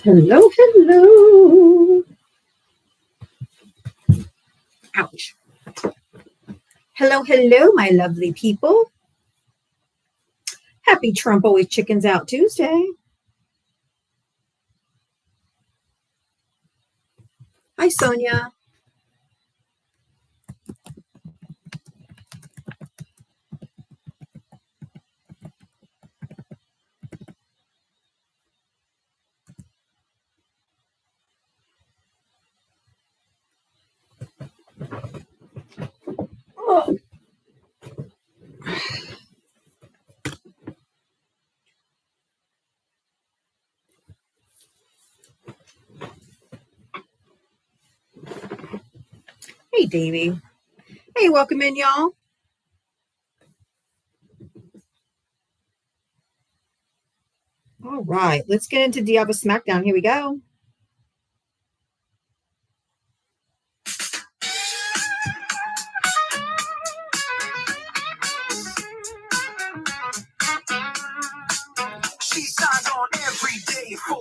Hello, hello. Ouch. Hello, hello, my lovely people. Happy Trump Always Chickens Out Tuesday. Hi, Sonia. Oh. Hey, Davey. Hey, welcome in, y'all. All right, let's get into Diablo Smackdown. Here we go. She signs on every day for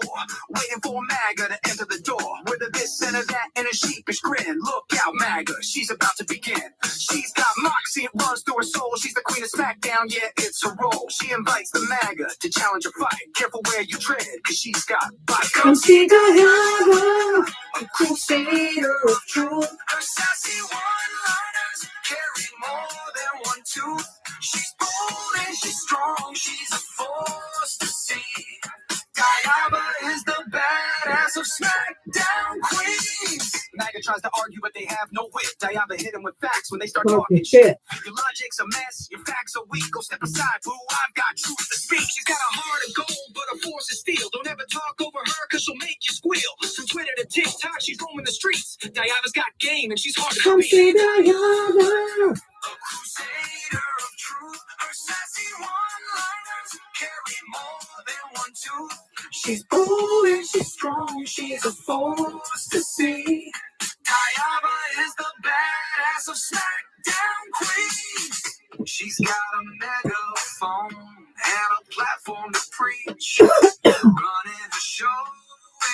waiting for MAGA to enter the door. With a this and a that and a sheepish grin. Look out, MAGA, she's about to begin. She's got moxie, it runs through her soul. She's the queen of SmackDown, yeah, it's her role. She invites the MAGA to challenge a fight. Careful where you tread, cause she's got bite. Come see Diana, a crusader of truth. Her sassy one-liners carry more than one tooth. She's bold and she's strong, she's a force to see. Diana is the badass of SmackDown Queens. MAGA tries to argue, but they have no wit. Diana hit him with facts when they start talking shit. Your logic's a mess, your facts are weak. Go step aside, boo, I've got truth to speak. She's got a heart of gold, but her force is steel. Don't ever talk over her, cause she'll make you squeal. From Twitter to TikTok, she's roaming the streets. Diana's got game, and she's hard to beat. Come see Diana, a crusader of truth. Her sassy one-liners carry more than one tooth. She's bold and she's strong, she's a force to see. Diana is the badass of SmackDown Queens. She's got a megaphone and a platform to preach. Running the show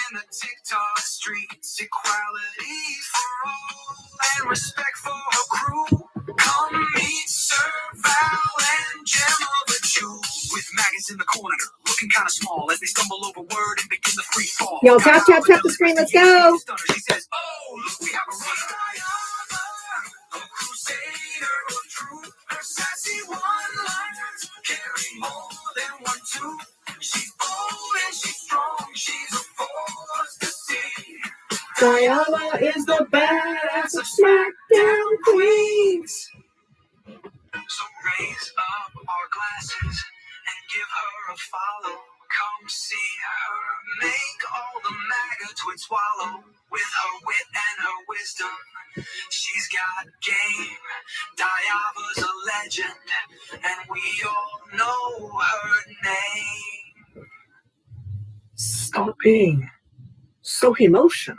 in the TikTok streets. Equality for all and respect for her crew. Come meet Sir Val and Gemma the Jew. With maggots in the corner, looking kind of small as they stumble over word and begin the free fall. Yo, tap the screen, let's go. She says, oh, look, we have a runner. A crusader of truth. Her sassy one-liners carry more than one tooth. She's bold and she's strong, she's a force to see. Diana is the badass of SmackDown Queens. So raise up our glasses and give her a follow. Come see her make all the MAGA twits swallow. With her wit and her wisdom, she's got game. Diava's a legend, and we all know her name. Stop being so emotional.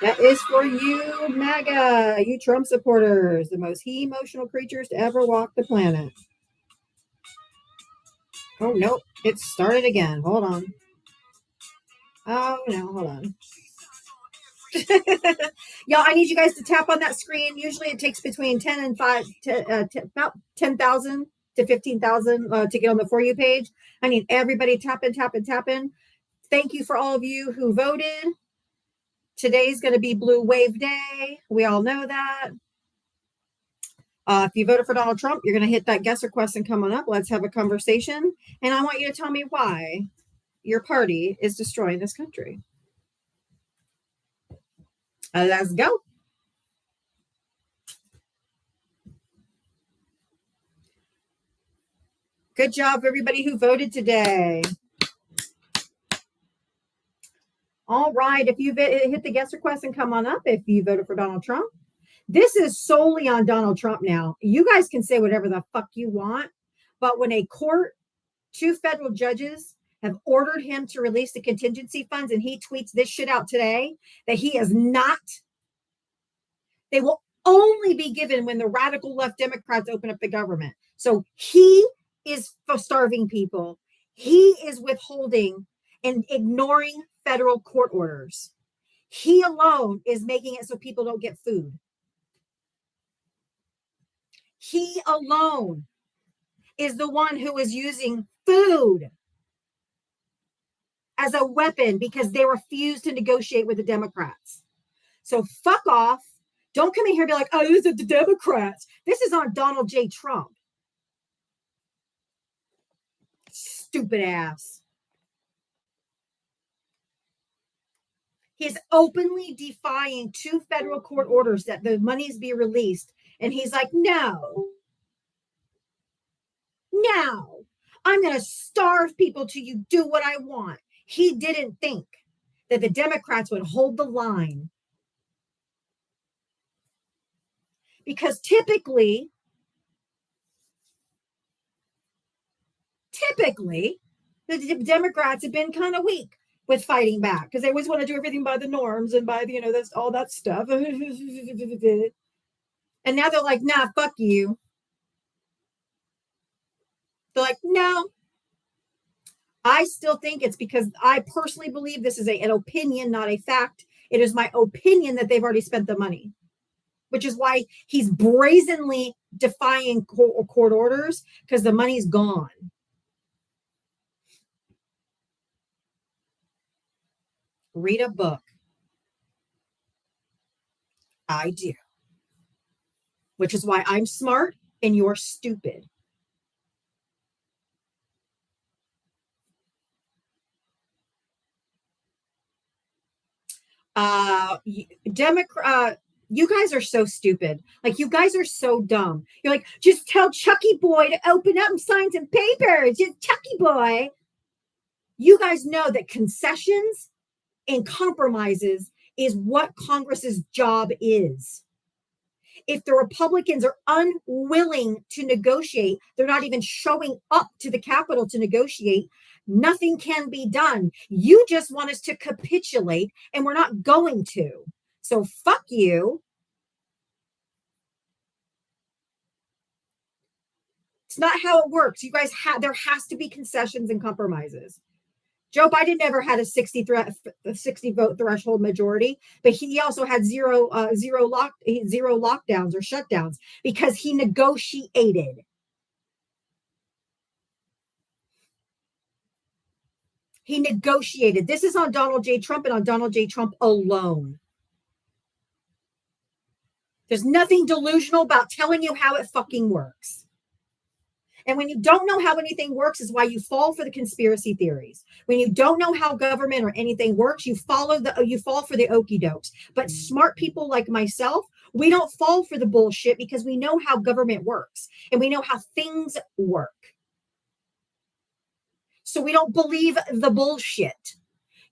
That is for you, MAGA, you Trump supporters, the most emotional creatures to ever walk the planet. Oh, nope. It started again. Hold on. Oh, no. Hold on. Y'all, I need you guys to tap on that screen. Usually it takes between 10 and 5, about 10,000 to 15,000 to get on the For You page. I need everybody tap in. Thank you for all of you who voted. Today's going to be Blue Wave Day. We all know that. If you voted for Donald Trump, you're going to hit that guest request and come on up. Let's have a conversation. And I want you to tell me why your party is destroying this country. Let's go. Good job, everybody who voted today. All right. If you hit the guest request and come on up, if you voted for Donald Trump. This is solely on Donald Trump now. You guys can say whatever the fuck you want, but when a court, 2 federal judges have ordered him to release the contingency funds and he tweets this shit out today, that he is not, they will only be given when the radical left Democrats open up the government. So he is for starving people. He is withholding and ignoring federal court orders. He alone is making it so people don't get food. He alone is the one who is using food as a weapon because they refuse to negotiate with the Democrats. So fuck off. Don't come in here and be like, oh, this is the Democrats. This is on Donald J. Trump. Stupid ass. He's openly defying 2 federal court orders that the monies be released. And he's like, no, I'm going to starve people till you do what I want. He didn't think that the Democrats would hold the line. Because typically, the Democrats have been kind of weak with fighting back because they always want to do everything by the norms and by the, that's all that stuff. And now they're like, nah, fuck you. They're like, no. I still think it's because I personally believe this is an opinion, not a fact. It is my opinion that they've already spent the money, which is why he's brazenly defying court orders because the money's gone. Read a book. I do. Which is why I'm smart and you're stupid. You guys are so stupid. Like, you guys are so dumb. You're like, just tell Chucky Boy to open up and sign some papers. Just Chucky Boy. You guys know that concessions and compromises is what Congress's job is. If the Republicans are unwilling to negotiate, they're not even showing up to the Capitol to negotiate, nothing can be done. You just want us to capitulate, and we're not going to. So fuck you. It's not how it works. You guys there has to be concessions and compromises. Joe Biden never had a 60 vote threshold majority, but he also had zero lockdowns or shutdowns because he negotiated. He negotiated. This is on Donald J. Trump and on Donald J. Trump alone. There's nothing delusional about telling you how it fucking works. And when you don't know how anything works is why you fall for the conspiracy theories. When you don't know how government or anything works, you fall for the okie dokes. But smart people like myself, we don't fall for the bullshit because we know how government works and we know how things work. So we don't believe the bullshit.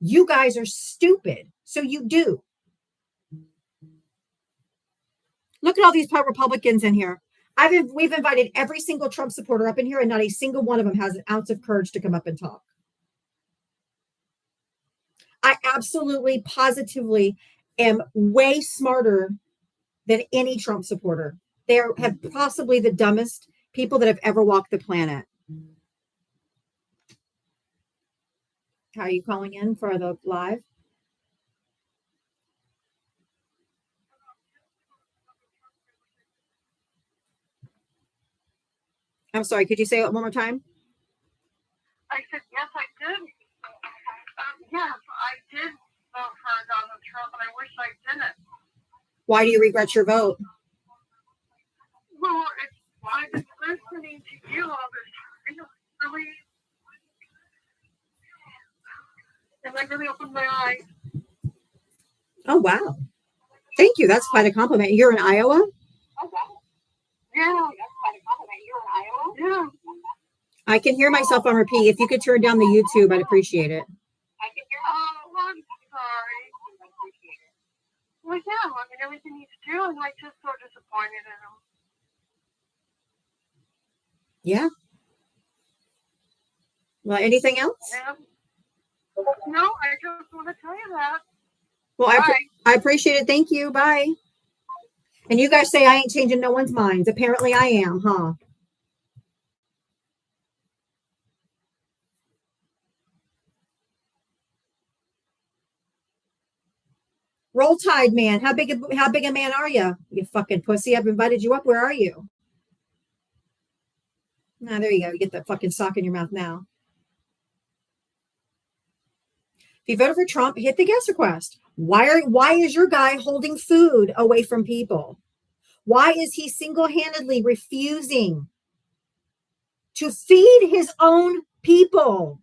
You guys are stupid. So you do. Look at all these Republicans in here. We've invited every single Trump supporter up in here, and not a single one of them has an ounce of courage to come up and talk. I absolutely, positively am way smarter than any Trump supporter. They have possibly the dumbest people that have ever walked the planet. How are you calling in for the live? I'm sorry, could you say it one more time? I said, yes, I did. Yes, I did vote for Donald Trump, and I wish I didn't. Why do you regret your vote? Well, I've been listening to you all this time. And I really opened my eyes. Oh, wow. Thank you. That's quite a compliment. You're in Iowa? Oh, wow. Yeah, that's quite a compliment. You're in Iowa? Yeah. I can hear myself on repeat. If you could turn down the YouTube, I'd appreciate it. I can hear. Oh, I'm sorry. I appreciate it. Well, yeah, I mean, everything he's doing, I'm just so disappointed in him. Yeah. Well, anything else? Yeah. No, I just want to tell you that. Well, I appreciate it. Thank you. Bye. And you guys say I ain't changing no one's minds. Apparently I am, huh? Roll Tide man. How big a man are you? You fucking pussy. I've invited you up. Where are you? Ah, there you go. You get that fucking sock in your mouth now. If you voted for Trump, hit the guest request. Why is your guy holding food away from people? Why is he single-handedly refusing to feed his own people?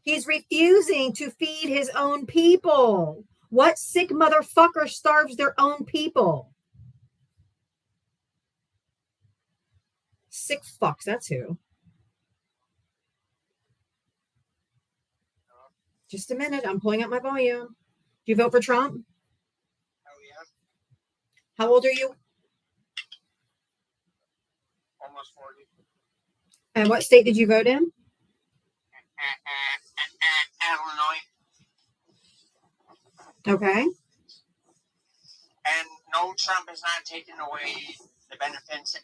He's refusing to feed his own people. What sick motherfucker starves their own people? Sick fucks, that's who. Just a minute, I'm pulling up my volume. Do you vote for Trump? Oh, yeah. How old are you? Almost 40. And what state did you vote in? Illinois. Okay. And no, Trump is not taking away the benefits.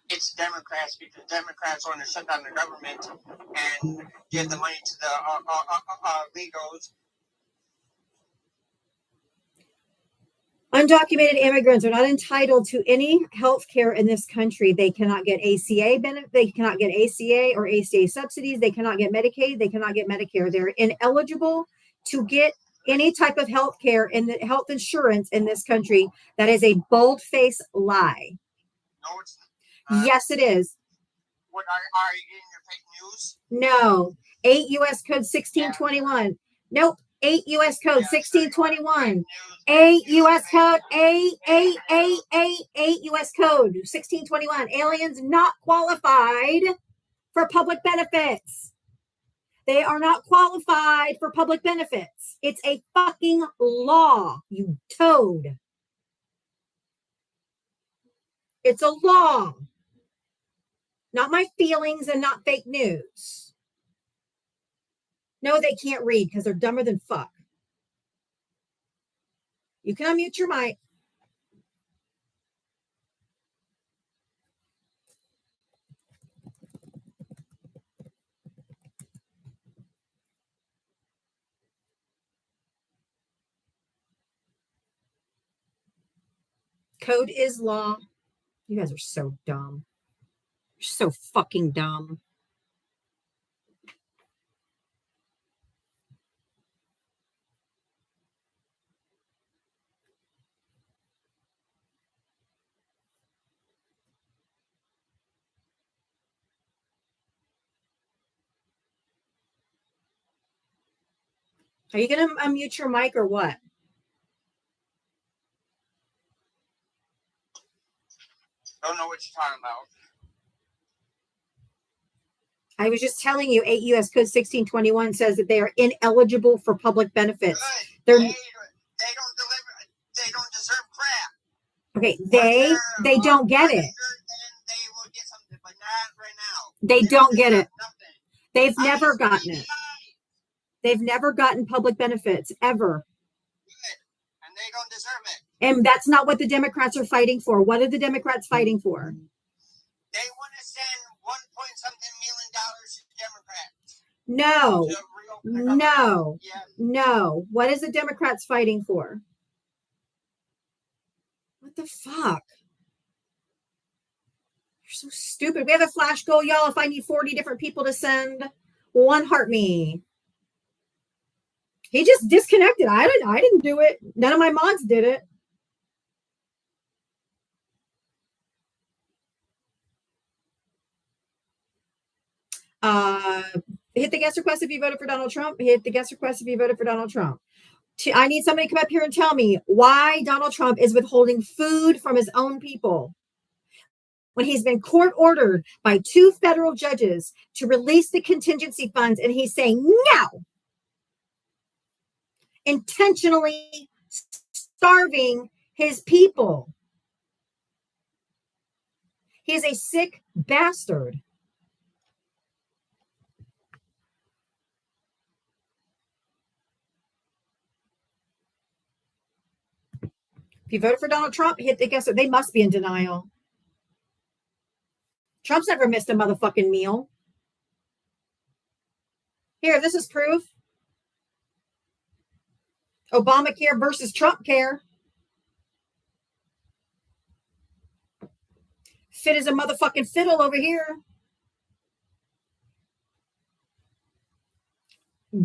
It's Democrats, because Democrats want to shut down the government and give the money to the legals. Undocumented immigrants are not entitled to any health care in this country. They cannot get ACA benefit. They cannot get ACA or ACA subsidies. They cannot get Medicaid. They cannot get Medicare. They're ineligible to get any type of health care and the health insurance in this country. That is a bold-faced lie. No, it's not. Yes, it is. What are you getting your fake news? No. 8 U.S. Code 1621. Nope. 8 U.S. Code 1621. 8 U.S. Code 8 U.S. Code 1621. Aliens not qualified for public benefits. They are not qualified for public benefits. It's a fucking law, you toad. It's a law. Not my feelings and not fake news. No, they can't read because they're dumber than fuck. You can unmute your mic. Code is law. You guys are so dumb. You're so fucking dumb. Are you going to unmute your mic or what? Don't know what you're talking about. I was just telling you 8 U.S. Code 1621 says that they are ineligible for public benefits. Good. They're They don't deliver. They don't deserve crap. okay. They don't get it. They will get something, but not right now. They don't get it. Nothing. They've never gotten it. They've never gotten public benefits ever. Good. And they don't deserve it. And that's not what the Democrats are fighting for. What are the Democrats fighting for? They want to send $1 something million to Democrats. No. Yeah. No. What is the Democrats fighting for? What the fuck? You're so stupid. We have a flash goal, y'all. If I need 40 different people to send, one heart me. He just disconnected. I didn't do it. None of my mods did it. Hit the guest request if you voted for Donald Trump. Hit the guest request if you voted for Donald Trump. I need somebody to come up here and tell me why Donald Trump is withholding food from his own people when he's been court ordered by 2 federal judges to release the contingency funds, and he's saying no, intentionally starving his people. He is a sick bastard. If you voted for Donald Trump, hit the guess. They must be in denial. Trump's never missed a motherfucking meal. Here, this is proof. Obamacare versus Trump care. Fit as a motherfucking fiddle over here.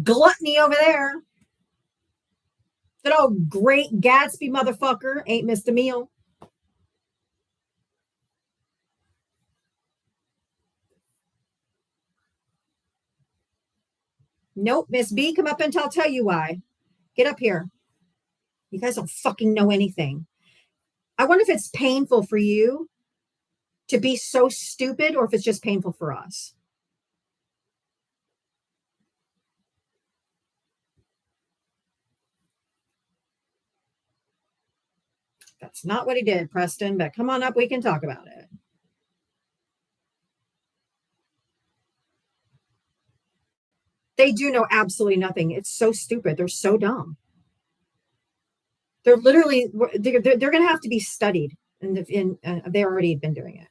Gluttony over there. Good old Great Gatsby motherfucker ain't missed a meal. Nope, Miss B, come up and I'll tell you why. Get up here. You guys don't fucking know anything. I wonder if it's painful for you to be so stupid or if it's just painful for us. That's not what he did, Preston, but come on up. We can talk about it. They do know absolutely nothing. It's so stupid. They're so dumb. They're literally, they're going to have to be studied. And they already been doing it.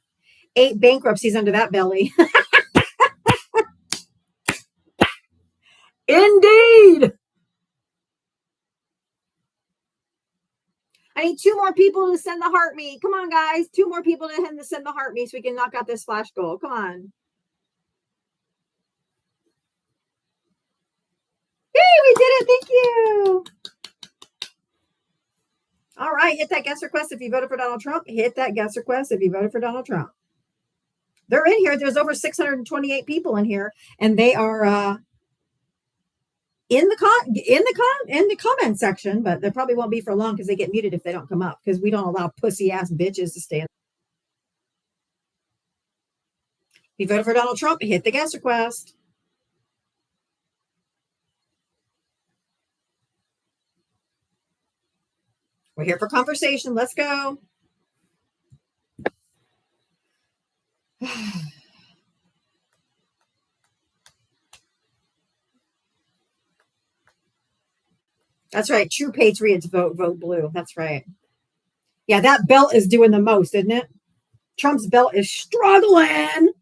8 bankruptcies under that belly. Indeed. I need 2 more people to send the heart me. Come on, guys. 2 more people to send the heart me so we can knock out this flash goal. Come on. Yay, we did it. Thank you. All right. Hit that guest request if you voted for Donald Trump. Hit that guest request if you voted for Donald Trump. They're in here. There's over 628 people in here, and they are in the comment section, but they probably won't be for long because they get muted if they don't come up because we don't allow pussy ass bitches to stay. If you voted for Donald Trump, hit the guest request. We're here for conversation. Let's go. That's right. True patriots vote blue. That's right. Yeah, that belt is doing the most, isn't it? Trump's belt is struggling.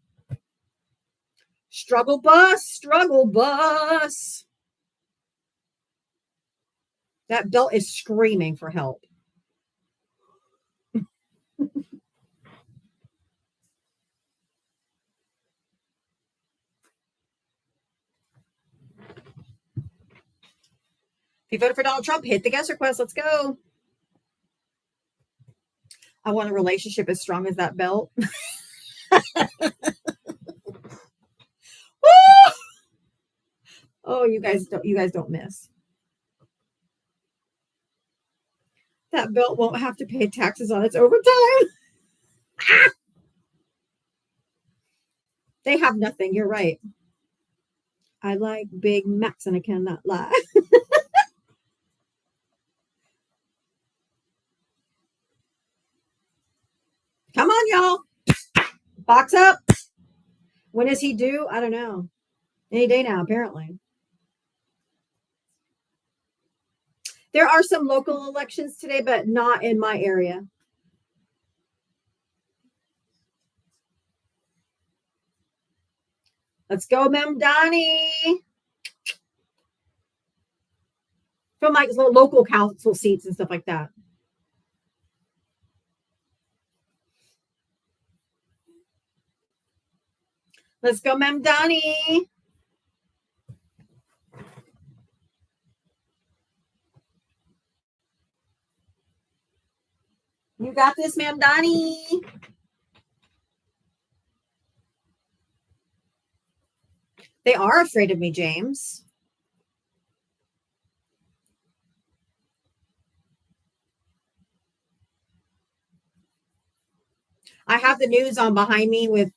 Struggle bus, struggle bus. That belt is screaming for help. If you voted for Donald Trump, hit the guest request. Let's go. I want a relationship as strong as that belt. Oh, you guys don't miss. That belt won't have to pay taxes on its overtime. They have nothing. You're right. I like Big Macs and I cannot lie. Come on, y'all. Box up. When is he due? I don't know. Any day now, apparently. There are some local elections today, but not in my area. Let's go, Mem Donnie. From like local council seats and stuff like that. Let's go, Mem Donnie. You got this, Ma'am Donnie. They are afraid of me, James. I have the news on behind me with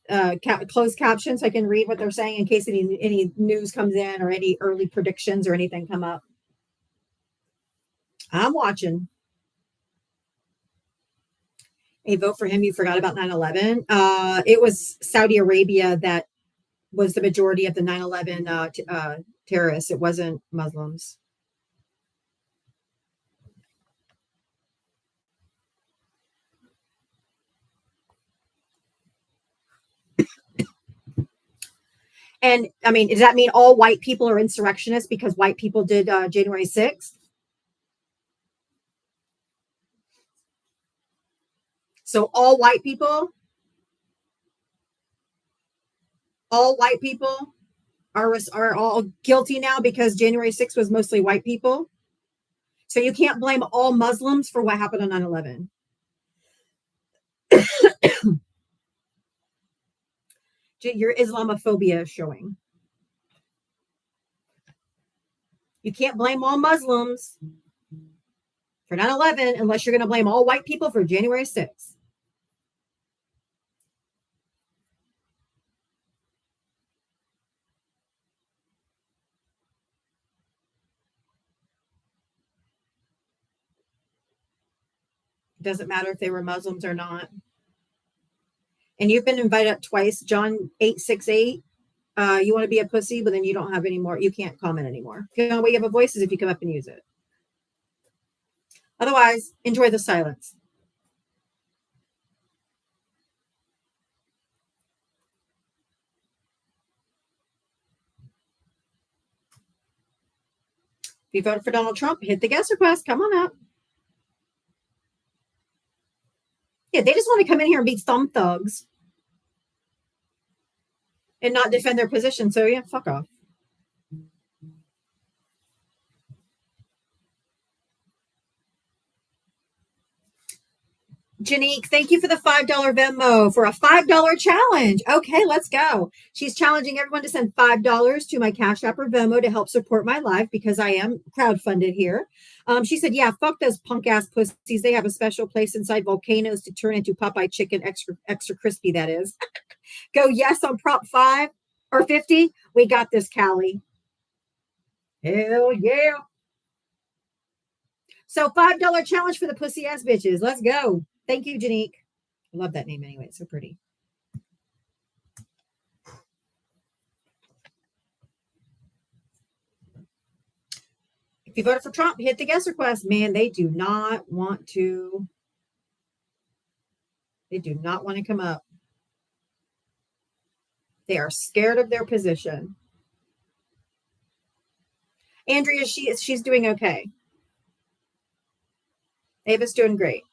closed captions so I can read what they're saying in case any news comes in or any early predictions or anything come up. I'm watching. A vote for him. You forgot about 9/11. It was Saudi Arabia that was the majority of the 9/11 terrorists. It wasn't Muslims. And I mean, does that mean all white people are insurrectionists because white people did January 6th? So all white people are all guilty now because January 6th was mostly white people. So you can't blame all Muslims for what happened on 9/11. Your Islamophobia is showing. You can't blame all Muslims for 9/11 unless you're going to blame all white people for January 6th. It doesn't matter if they were Muslims or not. And you've been invited up twice, John 868. You want to be a pussy, but then you don't have any more. You can't comment anymore. The only way you have a voice is if you come up and use it. Otherwise, enjoy the silence. If you voted for Donald Trump, hit the guest request. Come on up. Yeah, they just want to come in here and be thumb thugs and not defend their position. So yeah, fuck off. Janique, thank you for the $5 Venmo for a $5 challenge. Okay, let's go. She's challenging everyone to send $5 to my Cash App or Venmo to help support my life because I am crowdfunded here. She said, yeah, fuck those punk ass pussies. They have a special place inside volcanoes to turn into Popeye chicken, extra crispy, that is. Go yes on Prop 5 or 50. We got this, Callie. Hell yeah. So $5 challenge for the pussy ass bitches. Let's go. Thank you, Janique. I love that name anyway. It's so pretty. If you voted for Trump, hit the guest request. Man, they do not want to. They do not want to come up. They are scared of their position. Andrea, she's doing okay. Ava's doing great.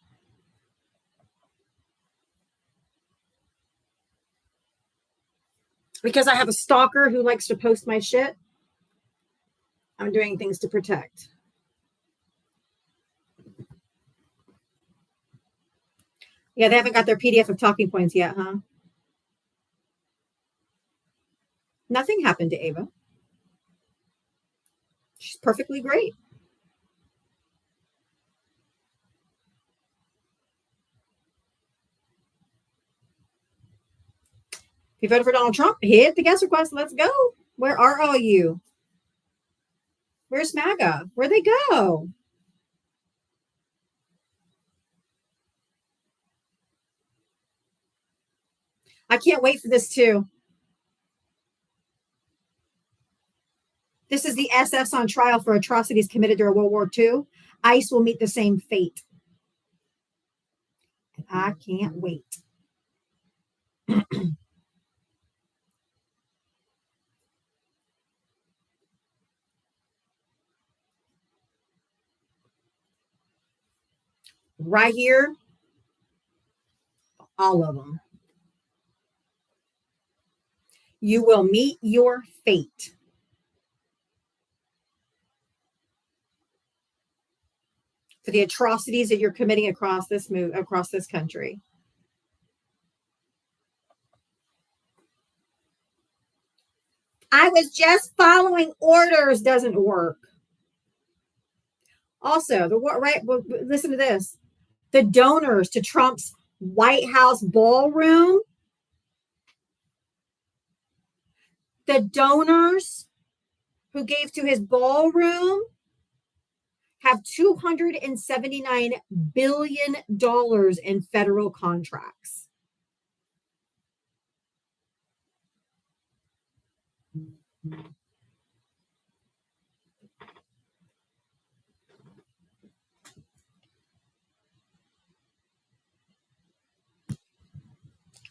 Because I have a stalker who likes to post my shit, I'm doing things to protect. Yeah, they haven't got their PDF of talking points yet, huh? Nothing happened to Ava. She's perfectly great. If you voted for Donald Trump, hit the guest request. Let's go. Where are all you? Where's MAGA? Where'd they go? I can't wait for this too. This is the SS on trial for atrocities committed during World War II. ICE will meet the same fate. And I can't wait. Right here, all of them. You will meet your fate. For the atrocities that you're committing across this country. I was just following orders doesn't work. Also, listen to this. The donors to Trump's White House ballroom, the donors who gave to his ballroom have $279 billion in federal contracts.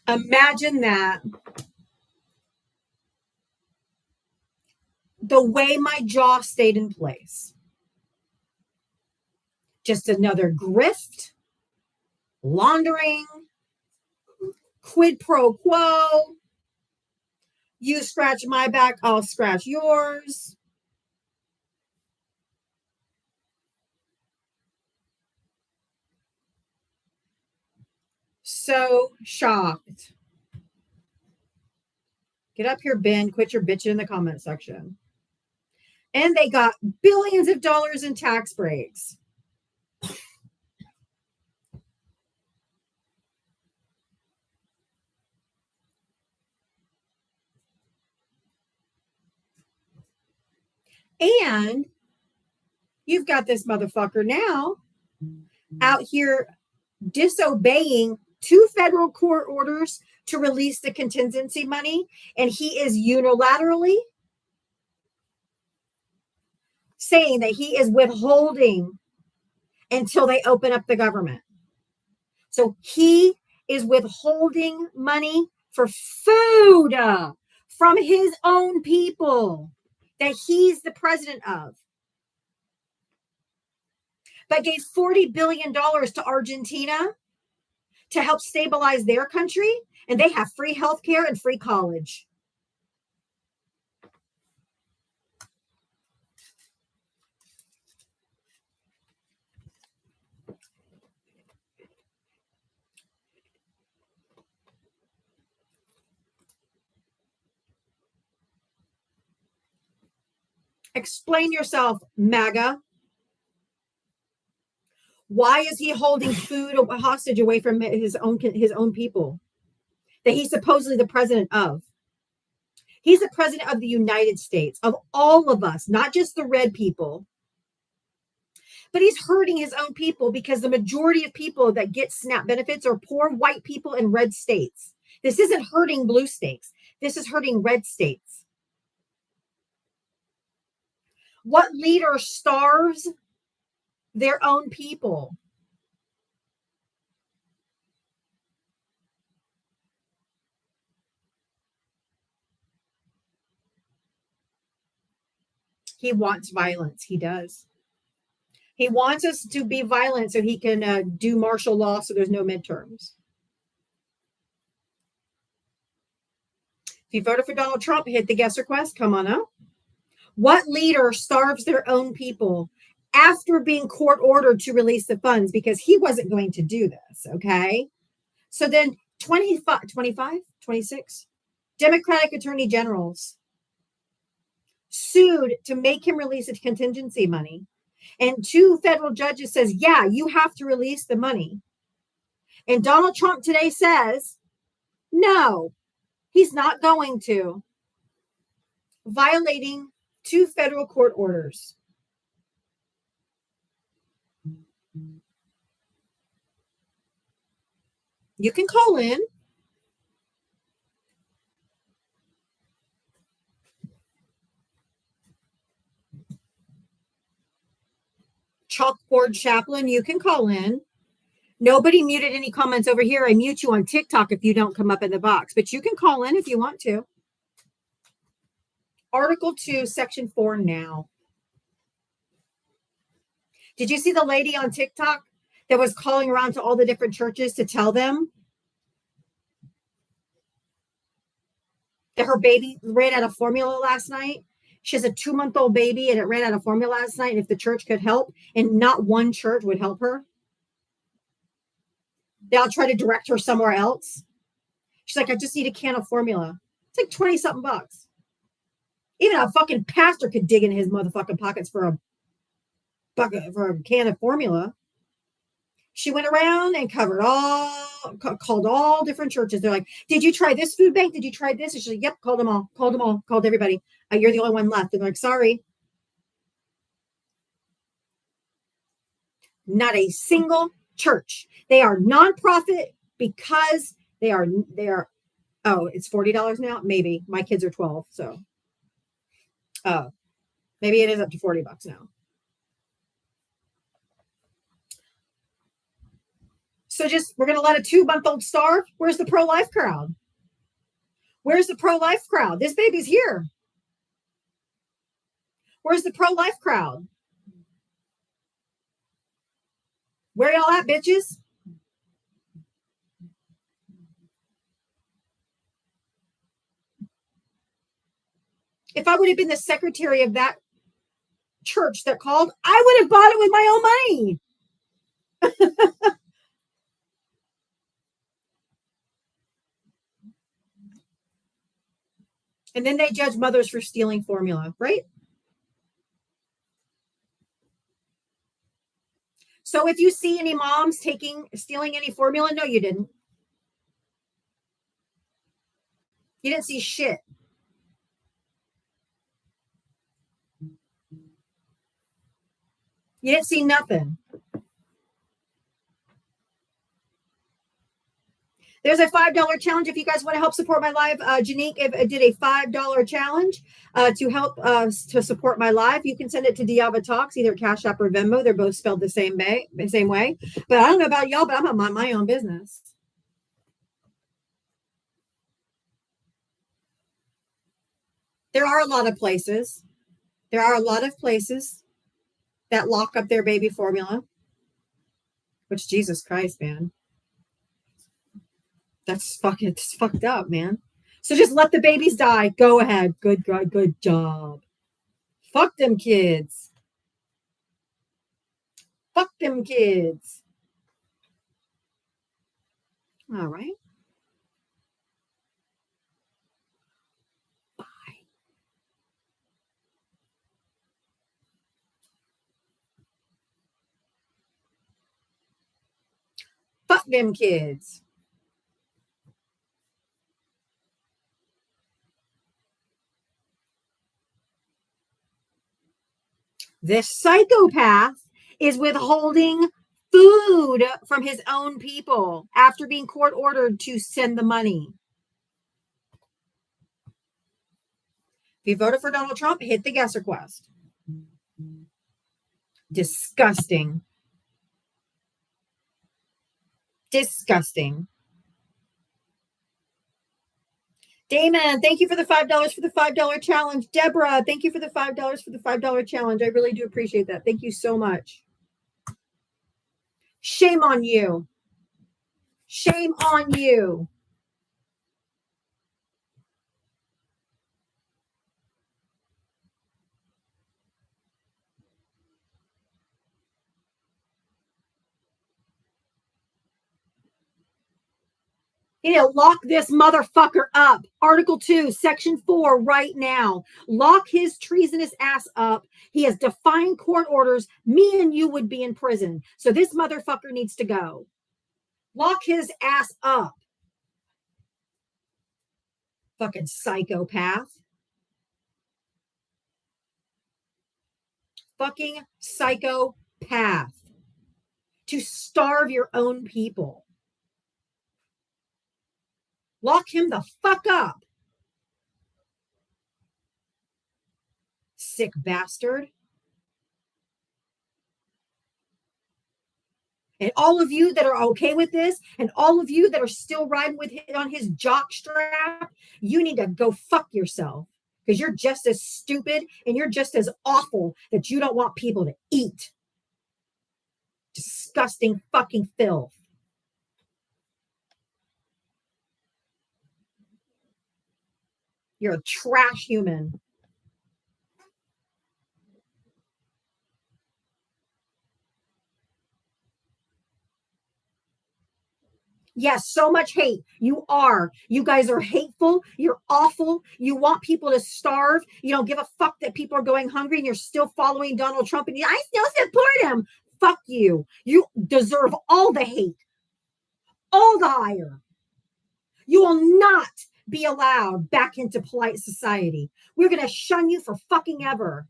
Imagine that. the way my jaw stayed in place. Just another grift, laundering, quid pro quo. You scratch my back, I'll scratch yours. So shocked. Get up here, Ben. Quit your bitching in the comment section. And they got billions of dollars in tax breaks. And you've got this motherfucker now out here disobeying 2 federal court orders to release the contingency money. And he is unilaterally saying that he is withholding until they open up the government. So he is withholding money for food from his own people that he's the president of, but gave $40 billion to Argentina to help stabilize their country, and they have free healthcare and free college. Explain yourself, MAGA. Why is he holding food hostage away from his own people that he's supposedly the president of? He's the president of the United States, of all of us, not just the red people. But he's hurting his own people because the majority of people that get SNAP benefits are poor white people in red states. This isn't hurting blue states. This is hurting red states. What leader starves their own people? He wants violence. He does. He wants us to be violent so he can do martial law so there's no midterms. If you voted for Donald Trump, hit the guest request. Come on up. What leader starves their own people after being court ordered to release the funds? Because he wasn't going to do this, okay? So then 26 Democratic attorney generals sued to make him release the contingency money. And 2 federal judges says, yeah, you have to release the money. And Donald Trump today says, no, he's not going to, violating 2 federal court orders. You can call in. Chalkboard Chaplain, you can call in. Nobody muted any comments over here. I mute you on TikTok if you don't come up in the box, but you can call in if you want to. Article 2, Section 4 now. Did you see the lady on TikTok that was calling around to all the different churches to tell them that her baby ran out of formula last night? She has a 2-month-old baby and it ran out of formula last night. And if the church could help, and not one church would help her, they'll try to direct her somewhere else. She's like, I just need a can of formula. It's like 20-something bucks. Even a fucking pastor could dig in his motherfucking pockets for a bucket, for a can of formula. She went around and called all different churches. They're like, did you try this food bank? Did you try this? And she's like, yep, called them all, called everybody. You're the only one left. And they're like, sorry. Not a single church. They are nonprofit because they are, oh, it's $40 now? Maybe. My kids are 12, so. Oh, maybe it is up to $40 now. So we're going to let a 2-month-old starve? Where's the pro-life crowd? Where's the pro-life crowd? This baby's here. Where's the pro-life crowd? Where y'all at, bitches? If I would have been the secretary of that church that called, I would have bought it with my own money. And then they judge mothers for stealing formula, right? So if you see any moms stealing any formula, no, you didn't. You didn't see shit. You didn't see nothing. There's a $5 challenge if you guys want to help support my live. Janique did a $5 challenge to help to support my live. You can send it to Diava Talks, either Cash App or Venmo. They're both spelled the same way. But I don't know about y'all, but I'm gonna mind my own business. There are a lot of places. That lock up their baby formula. Which, Jesus Christ, man. It's fucked up, man. So just let the babies die. Go ahead. Good job. Fuck them kids. Fuck them kids. All right. Bye. Fuck them kids. This psychopath is withholding food from his own people after being court ordered to send the money. If you voted for Donald Trump, hit the guest request. Disgusting. Disgusting. Damon, thank you for the $5 for the $5 challenge. Deborah, thank you for the $5 for the $5 challenge. I really do appreciate that. Thank you so much. Shame on you. Shame on you. You need to lock this motherfucker up. Article 2, Section 4, right now. Lock his treasonous ass up. He has defied court orders. Me and you would be in prison. So this motherfucker needs to go. Lock his ass up. Fucking psychopath. Fucking psychopath. To starve your own people. Lock him the fuck up. Sick bastard. And all of you that are okay with this, and all of you that are still riding with him on his jock strap, you need to go fuck yourself. Because you're just as stupid and you're just as awful that you don't want people to eat. Disgusting fucking filth. You're a trash human. Yes, so much hate. You guys are hateful. You're awful. You want people to starve. You don't give a fuck that people are going hungry and you're still following Donald Trump and I still support him. Fuck you. You deserve all the hate, all the ire. You will not be allowed back into polite society. We're going to shun you for fucking ever.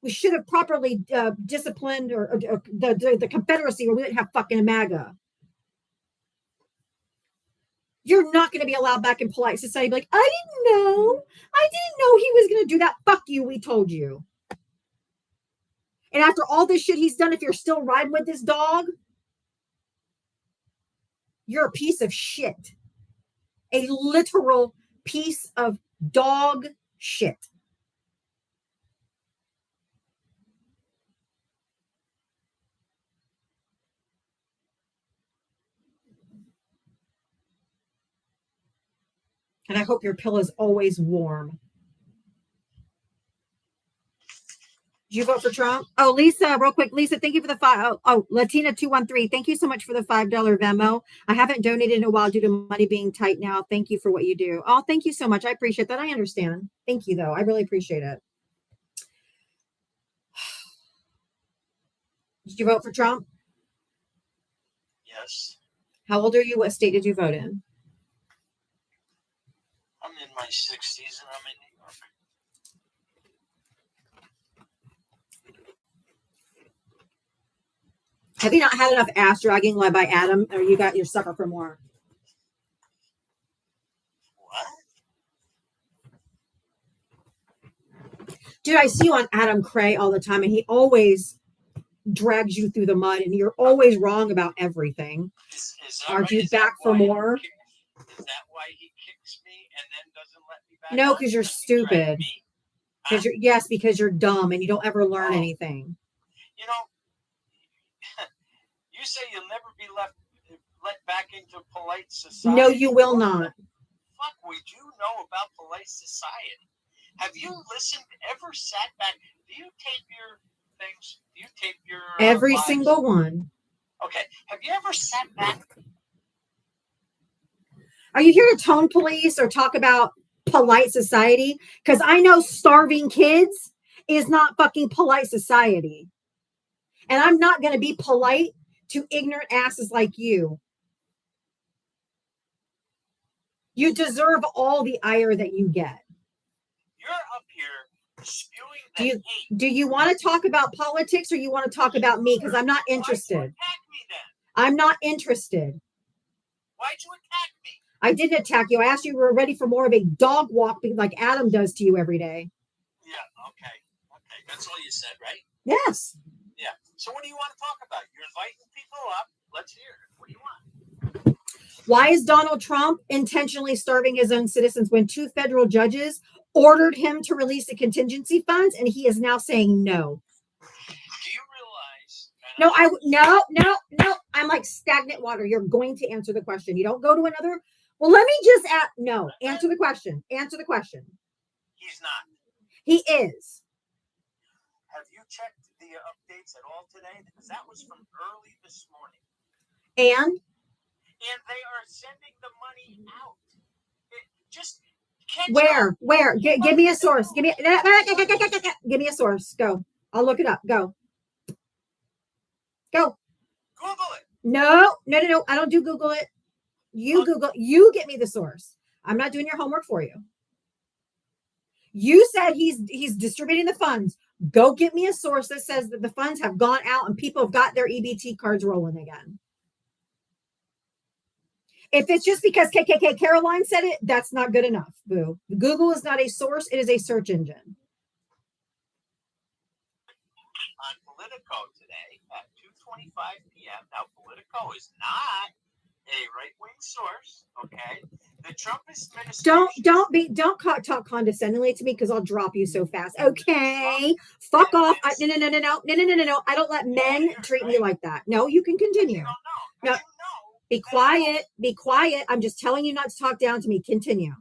We should have properly disciplined or the Confederacy, or we didn't have fucking MAGA. You're not going to be allowed back in polite society. Like, I didn't know he was going to do that. Fuck you. We told you. And after all this shit he's done, if you're still riding with this dog, you're a piece of shit. A literal piece of dog Shit. And I hope your pillow is always warm. Did you vote for Trump? Oh, Lisa, real quick. Lisa, thank you for the five. Oh, Latina213. Thank you so much for the $5 Venmo. I haven't donated in a while due to money being tight now. Thank you for what you do. Oh, thank you so much. I appreciate that. I understand. Thank you, though. I really appreciate it. Did you vote for Trump? Yes. How old are you? What state did you vote in? I'm in my 60s and I'm in New York. Have you not had enough ass dragging led by Adam, or you got your sucker for more? What? Dude, I see you on Adam Cray all the time, and he always drags you through the mud, and you're always wrong about everything. Is Aren't you back for more? Is that why he kicks me and then doesn't let me back? No, because you're stupid. Because because you're dumb and you don't ever learn anything. You know, you say you'll never be let back into polite society. No, you will not. Fuck would you know about polite society? Have you ever sat back? Do you tape your things? Do you tape your every lives? Single one? Okay. Have you ever sat back? Are you here to tone police or talk about polite society? Because I know starving kids is not fucking polite society. And I'm not going to be polite to ignorant asses like you. You deserve all the ire that you get. You're up here spewing the hate. Do you want to talk about politics or you want to talk about me? Because I'm not interested. Why'd you attack me then? I'm not interested. Why'd you attack me? I didn't attack you. I asked you if you were ready for more of a dog walk like Adam does to you every day. Yeah, okay. Okay, that's all you said, right? Yes. Yeah. So what do you want to talk about? You're inviting people up. Let's hear it. What do you want? Why is Donald Trump intentionally starving his own citizens when 2 federal judges ordered him to release the contingency funds and he is now saying no? Do you realize? No. I'm like stagnant water. You're going to answer the question. You don't go to another. Well, let me just answer the question. Answer the question. He's not. He is. Have you checked the updates at all today? Because that was from early this morning. And they are sending the money out. Where? Give me a source. Give me a source. Go. I'll look it up. Go. Google it. No. I don't do Google it. You Google. You get me the source. I'm not doing your homework for you. You said he's distributing the funds. Go get me a source that says that the funds have gone out and people have got their EBT cards rolling again. If it's just because KKK Caroline said it, that's not good enough, boo. Google is not a source. It is a search engine. On Politico today at 2:25 p.m. Now, Politico is not a right-wing source, okay? The Trump administration... Don't talk condescendingly to me because I'll drop you so fast. Okay, fuck off. No. I don't let men treat me like that. No, you can continue. No. Be quiet. I'm just telling you not to talk down to me. Continue.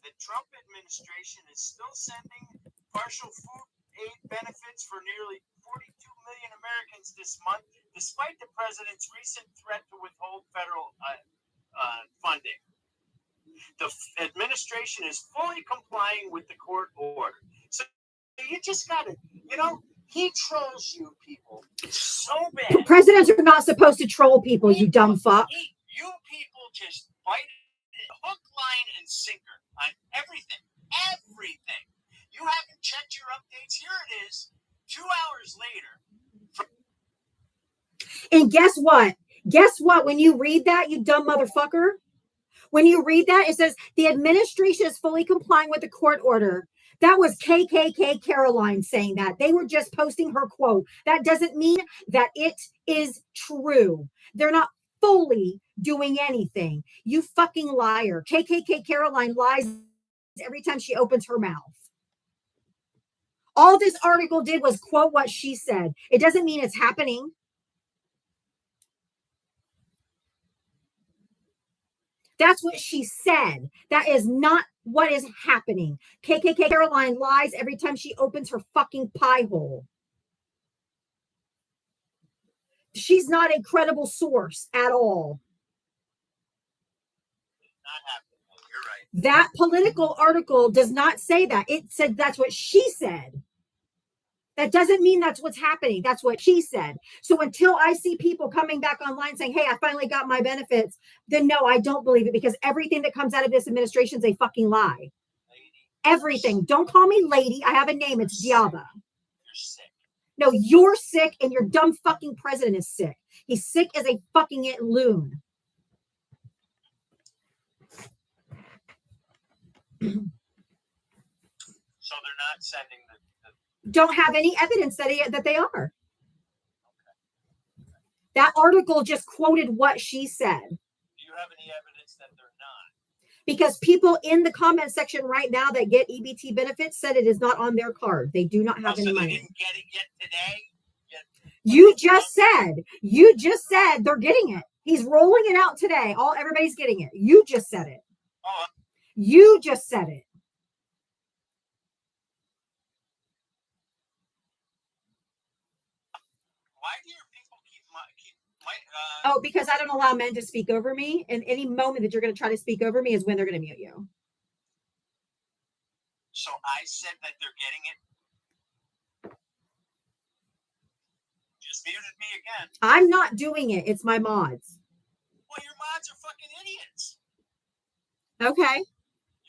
The Trump administration is still sending partial food aid benefits for nearly 42 million Americans this month, despite the president's recent threat to withhold federal funding. The administration is fully complying with the court order. So you just got to, he trolls you people so bad. Presidents are not supposed to troll people, you dumb fuck. You people just bite it hook, line, and sinker on everything. Everything. You haven't checked your updates. Here it is, 2 hours later. And guess what? When you read that, you dumb motherfucker, when you read that, it says the administration is fully complying with the court order. That was KKK Caroline saying that. They were just posting her quote. That doesn't mean that it is true. They're not fully doing anything. You fucking liar. KKK Caroline lies every time she opens her mouth. All this article did was quote what she said. It doesn't mean it's happening. That's what she said. That is not what is happening. KKK Caroline lies every time she opens her fucking pie hole. She's not a credible source at all. Not happening. You're right. That political article does not say that. It said that's what she said. That doesn't mean that's what's happening. That's what she said. So until I see people coming back online saying, hey, I finally got my benefits, then no, I don't believe it, because everything that comes out of this administration is a fucking lie. Lady, Everything. Don't call me lady. I have a name. It's Diaba. you're sick. No, you're sick and your dumb fucking president is sick. He's sick as a fucking loon. So they're not sending the Don't have any evidence that they are. That article just quoted what she said. Do you have any evidence that they're not? Because people in the comment section right now that get EBT benefits said it is not on their card. They do not have So any they money. didn't get it yet today? You just said they're getting it. He's rolling it out today. Everybody's getting it. You just said it. Oh, You just said it. why do your people keep my Oh, because I don't allow men to speak over me. And any moment that you're going to try to speak over me is when they're going to mute you. So I said that they're getting it. Just muted me again. I'm not doing it. It's my mods. Well, your mods are fucking idiots. Okay.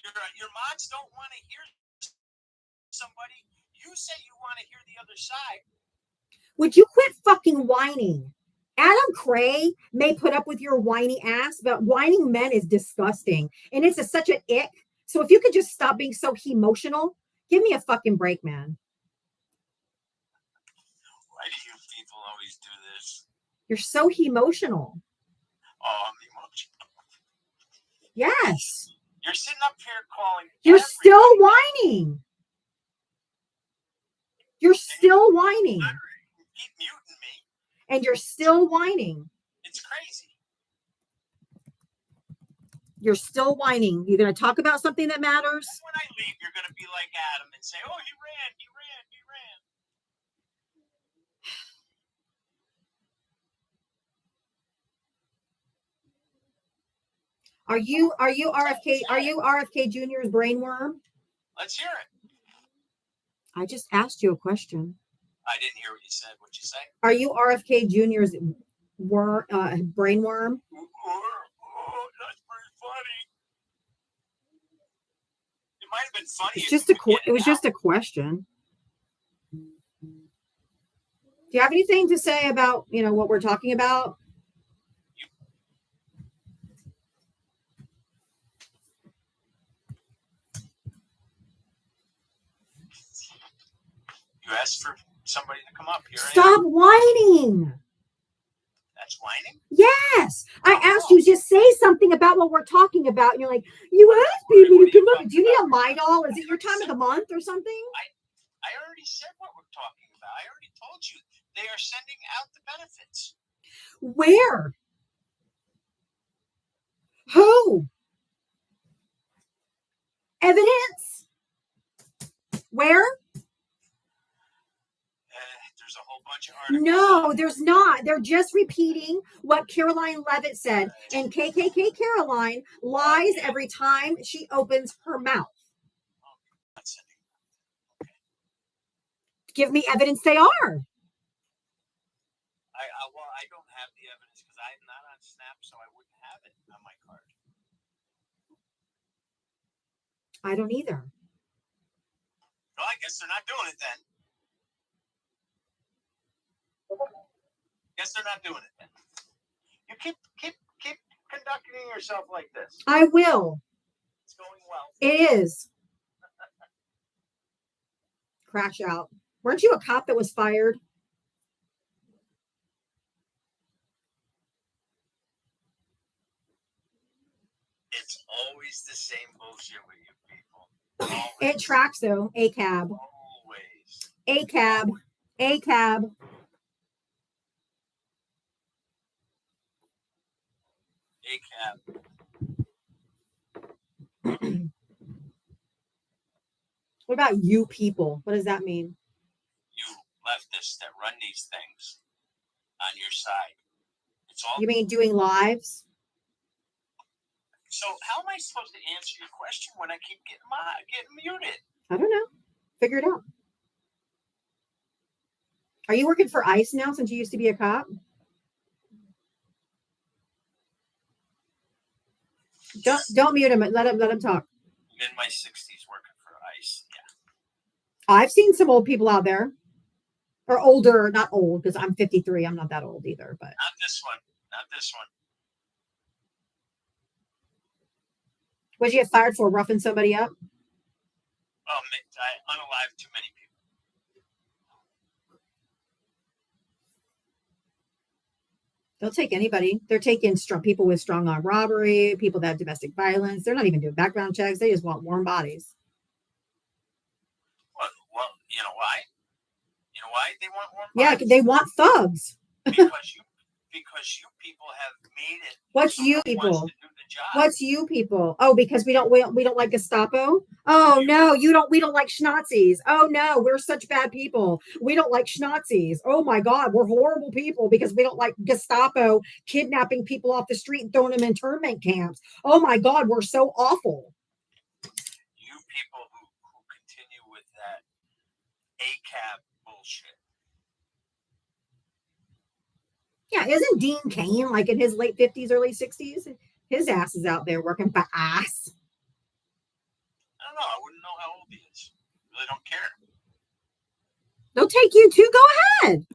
Your mods don't want to hear somebody. You say you want to hear the other side. Would you quit fucking whining? Adam Cray may put up with your whiny ass, but whining men is disgusting. And it's such an ick. So if you could just stop being so emotional, give me a fucking break, man. Why do you people always do this? You're so emotional. Oh, I'm emotional. Yes. You're sitting up here calling. You're everybody. still whining. You're still whining. You keep muting me. And you're still whining. It's crazy. You're still whining. You're going to talk about something that matters? And when I leave, you're going to be like Adam and say, oh, he ran. Are you RFK? Are you RFK Jr.'s brainworm? Let's hear it. I just asked you a question. I didn't hear what you said. What'd you say? Are you RFK Jr.'s brainworm? Oh, that's pretty funny. It might have been funny. It's if just you a could get it was out. just a question. Do you have anything to say about what we're talking about? You asked for somebody to come up here. Stop whining. That's whining? Yes. I asked you to say something about what we're talking about. And you're like, you asked people to come up. Do you need a Midol? Is it your time of the month or something? I already said what we're talking about. I already told you. They are sending out the benefits. Where? Who? Evidence? Where? There's a whole bunch of articles. No, there's not. They're just repeating what Caroline Levitt said. And KKK Caroline lies every time she opens her mouth. Not sending. Give me evidence they are. Well, I don't have the evidence because I'm not on Snap, so I wouldn't have it on my card. I don't either. Well, I guess they're not doing it then. Guess they're not doing it then. You keep conducting yourself like this. I will. It's going well. It is. Crash out. Weren't you a cop that was fired? It's always the same bullshit with you people. It tracks though. A cab. Always. A cab. A cab. A cab. What about you people? What does that mean? You leftists that run these things on your side. It's all. You mean doing lives? So how am I supposed to answer your question when I keep getting muted? I don't know. Figure it out. Are you working for ICE now since you used to be a cop? Don't mute him. Let him talk. I'm in my 60s working for ICE. Yeah. I've seen some old people out there. Or older, not old, because I'm 53. I'm not that old either. But Not this one. Not this one. what'd you get fired for? Roughing somebody up? Oh, I unalived too many people. They'll take anybody. They're taking people with strong arm robbery, people that have domestic violence. They're not even doing background checks. They just want warm bodies. Well, you know why? You know why they want warm Yeah, bodies? they want thugs. because you people have made it. What's you wants people? to do the job. What's you people? Oh, because we don't like Gestapo? Oh no, we don't like Schnazis. Oh no, we're such bad people. We don't like Schnazis. Oh my God, we're horrible people because we don't like Gestapo kidnapping people off the street and throwing them in internment camps. Oh my God, we're so awful. You people who continue with that ACAB bullshit. Yeah, isn't Dean Cain like in his late 50s, early 60s? His ass is out there working for ass. I don't know. I wouldn't know how old he is. Really don't care. They'll take you too. Go ahead.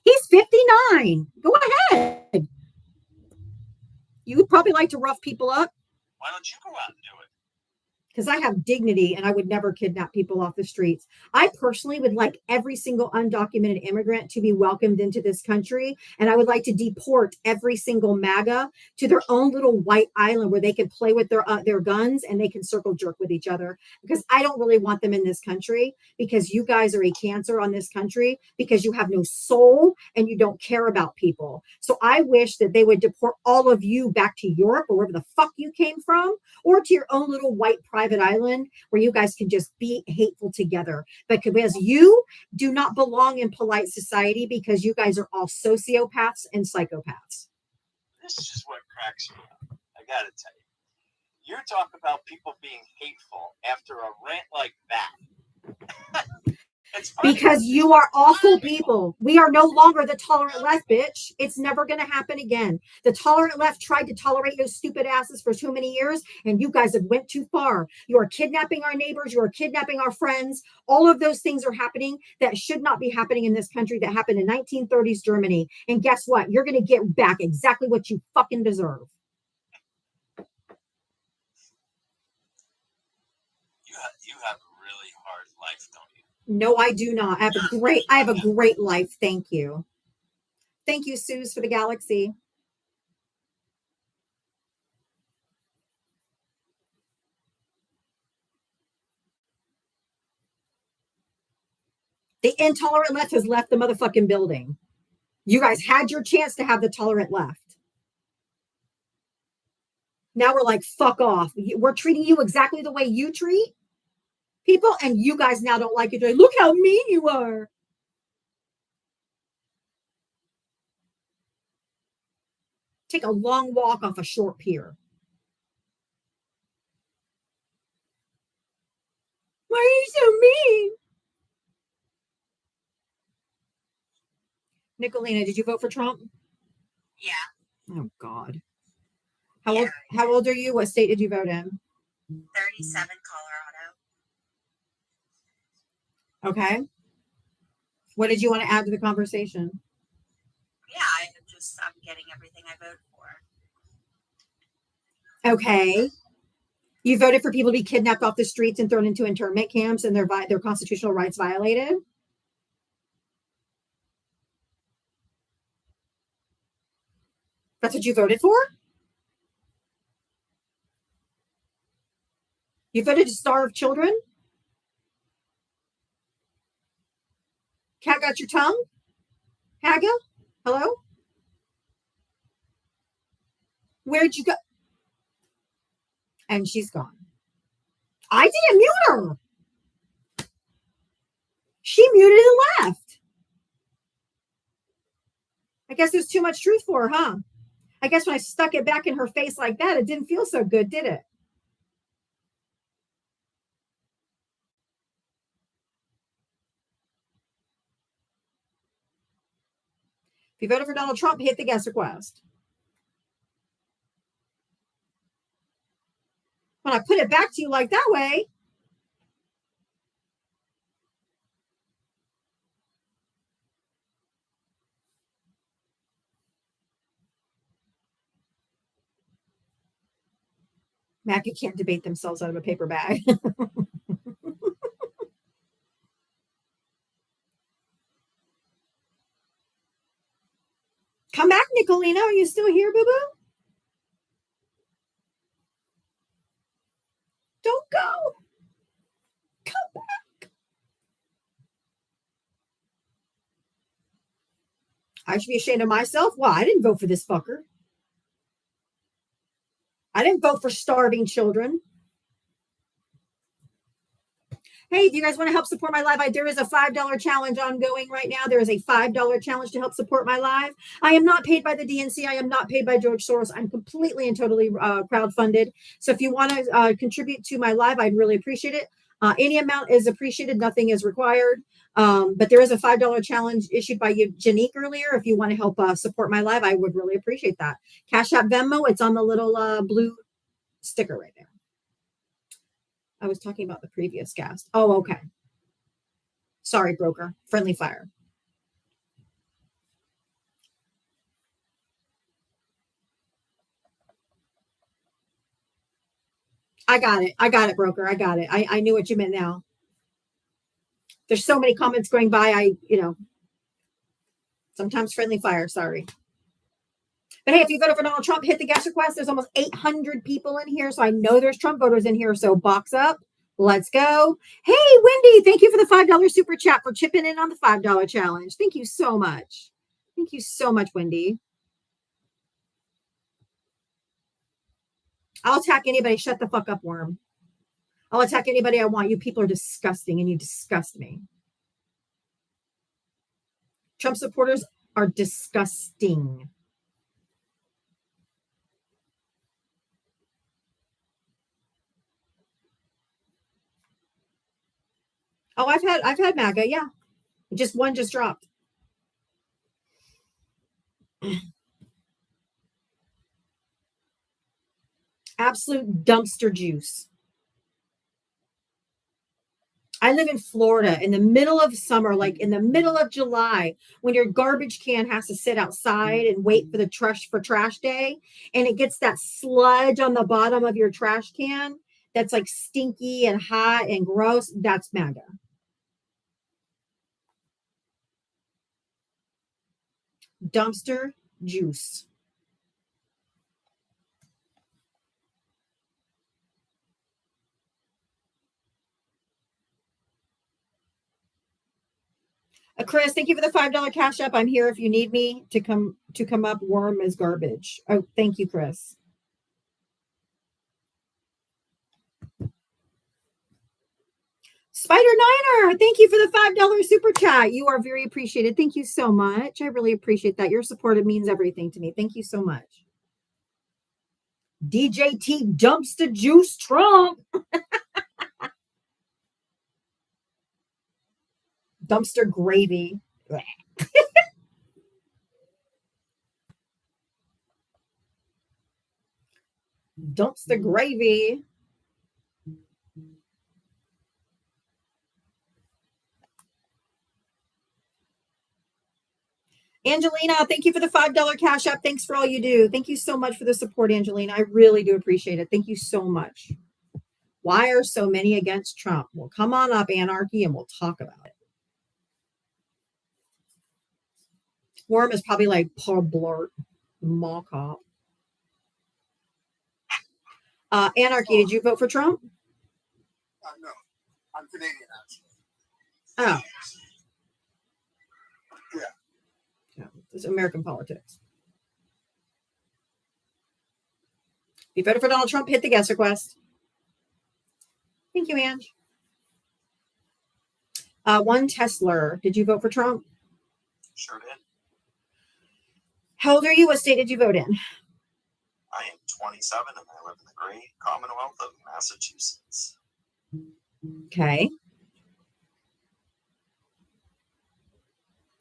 He's 59. Go ahead. You would probably like to rough people up. Why don't you go out and do it? Because I have dignity and I would never kidnap people off the streets. I personally would like every single undocumented immigrant to be welcomed into this country. And I would like to deport every single MAGA to their own little white island where they can play with their guns and they can circle jerk with each other. Because I don't really want them in this country because you guys are a cancer on this country because you have no soul and you don't care about people. So I wish that they would deport all of you back to Europe or wherever the fuck you came from, or to your own little white private island where you guys can just be hateful together. Because you do not belong in polite society because you guys are all sociopaths and psychopaths. This is what cracks me up. I gotta tell you. You talk about people being hateful after a rant like that. Because you are awful people. We are no longer the tolerant left, bitch. It's never going to happen again. The tolerant left tried to tolerate those stupid asses for too many years, and you guys have went too far. You are kidnapping our neighbors. You are kidnapping our friends. All of those things are happening that should not be happening in this country that happened in 1930s Germany. And guess what? You're going to get back exactly what you fucking deserve. You have a really hard life, don't you? No, I do not. I have a great life. Thank you. Thank you, Suze, for the galaxy. The intolerant left has left the motherfucking building. You guys had your chance to have the tolerant left. Now we're like, fuck off. We're treating you exactly the way you treat people, and you guys now don't like it. Like, look how mean you are. Take a long walk off a short pier. Why are you so mean? Nicolina, did you vote for Trump? Yeah. Oh God. How old are you? What state did you vote in? 37, Colorado. Okay. What did you want to add to the conversation? Yeah, I'm getting everything I voted for. Okay. You voted for people to be kidnapped off the streets and thrown into internment camps and their constitutional rights violated? That's what you voted for? You voted to starve children? Cat got your tongue? Haga? Hello? Where'd you go? And she's gone. I didn't mute her. She muted and left. I guess there's too much truth for her, huh? I guess when I stuck it back in her face like that, it didn't feel so good, did it? If you voted for Donald Trump, hit the guest request. When I put it back to you like that way, Mackie can't debate themselves out of a paper bag. Come back, Nicolina. Are you still here, boo-boo? Don't go. Come back. I should be ashamed of myself. Well, I didn't vote for this fucker. I didn't vote for starving children. Hey, do you guys want to help support my live? There is a $5 challenge ongoing right now. There is a $5 challenge to help support my live. I am not paid by the DNC. I am not paid by George Soros. I'm completely and totally crowdfunded. So if you want to contribute to my live, I'd really appreciate it. Any amount is appreciated. Nothing is required. But there is a $5 challenge issued by Janique earlier. If you want to help support my live, I would really appreciate that. Cash App Venmo. It's on the little blue sticker right there. I was talking about the previous guest. Oh, okay. Sorry, broker. Friendly fire. I got it, broker. I got it. I knew what you meant now. There's so many comments going by. Sometimes friendly fire. Sorry. But hey, if you voted for Donald Trump, hit the guest request. There's almost 800 people in here. So I know there's Trump voters in here. So box up. Let's go. Hey, Wendy, thank you for the $5 super chat for chipping in on the $5 challenge. Thank you so much. Thank you so much, Wendy. I'll attack anybody. Shut the fuck up, worm. I'll attack anybody I want. You people are disgusting and you disgust me. Trump supporters are disgusting. Oh, I've had MAGA, yeah. One just dropped. Absolute dumpster juice. I live in Florida in the middle of summer, like in the middle of July, when your garbage can has to sit outside and wait for the trash day, and it gets that sludge on the bottom of your trash can that's like stinky and hot and gross. That's MAGA. Dumpster juice. Chris, thank you for the $5 cash app. I'm here if you need me to come up. Warm as garbage. Oh, thank you, Chris. Spider Niner, thank you for the $5 super chat. You are very appreciated. Thank you so much. I really appreciate that. Your support, it means everything to me. Thank you so much. DJT Dumpster Juice Trump. Dumpster gravy. Dumpster gravy. Angelina, thank you for the $5 cash app. Thanks for all you do. Thank you so much for the support, Angelina. I really do appreciate it. Thank you so much. Why are so many against Trump? Well, come on up, Anarchy, and we'll talk about it. Worm is probably like Paul Blart, mall cop. Anarchy, did you vote for Trump? No, I'm Canadian, actually. Oh. Yeah. Yeah, it's American politics. If you voted for Donald Trump, hit the guest request. Thank you, Ange. One Tesla. Did you vote for Trump? Sure did. How old are you? What state did you vote in? I am 27 and I live in the great Commonwealth of Massachusetts. Okay.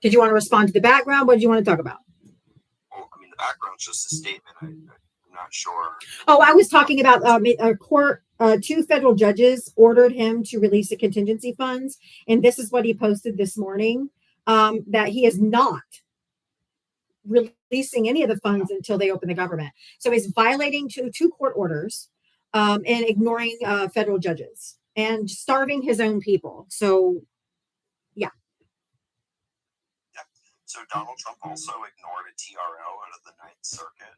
Did you want to respond to the background? What did you want to talk about? Well, I mean, the background's just a statement. I'm not sure. Oh, I was talking about a court. Two federal judges ordered him to release the contingency funds, and this is what he posted this morning: that he is not releasing any of the funds until they open the government. So he's violating two court orders, and ignoring federal judges and starving his own people. So, yeah. So Donald Trump also ignored a TRO out of the Ninth Circuit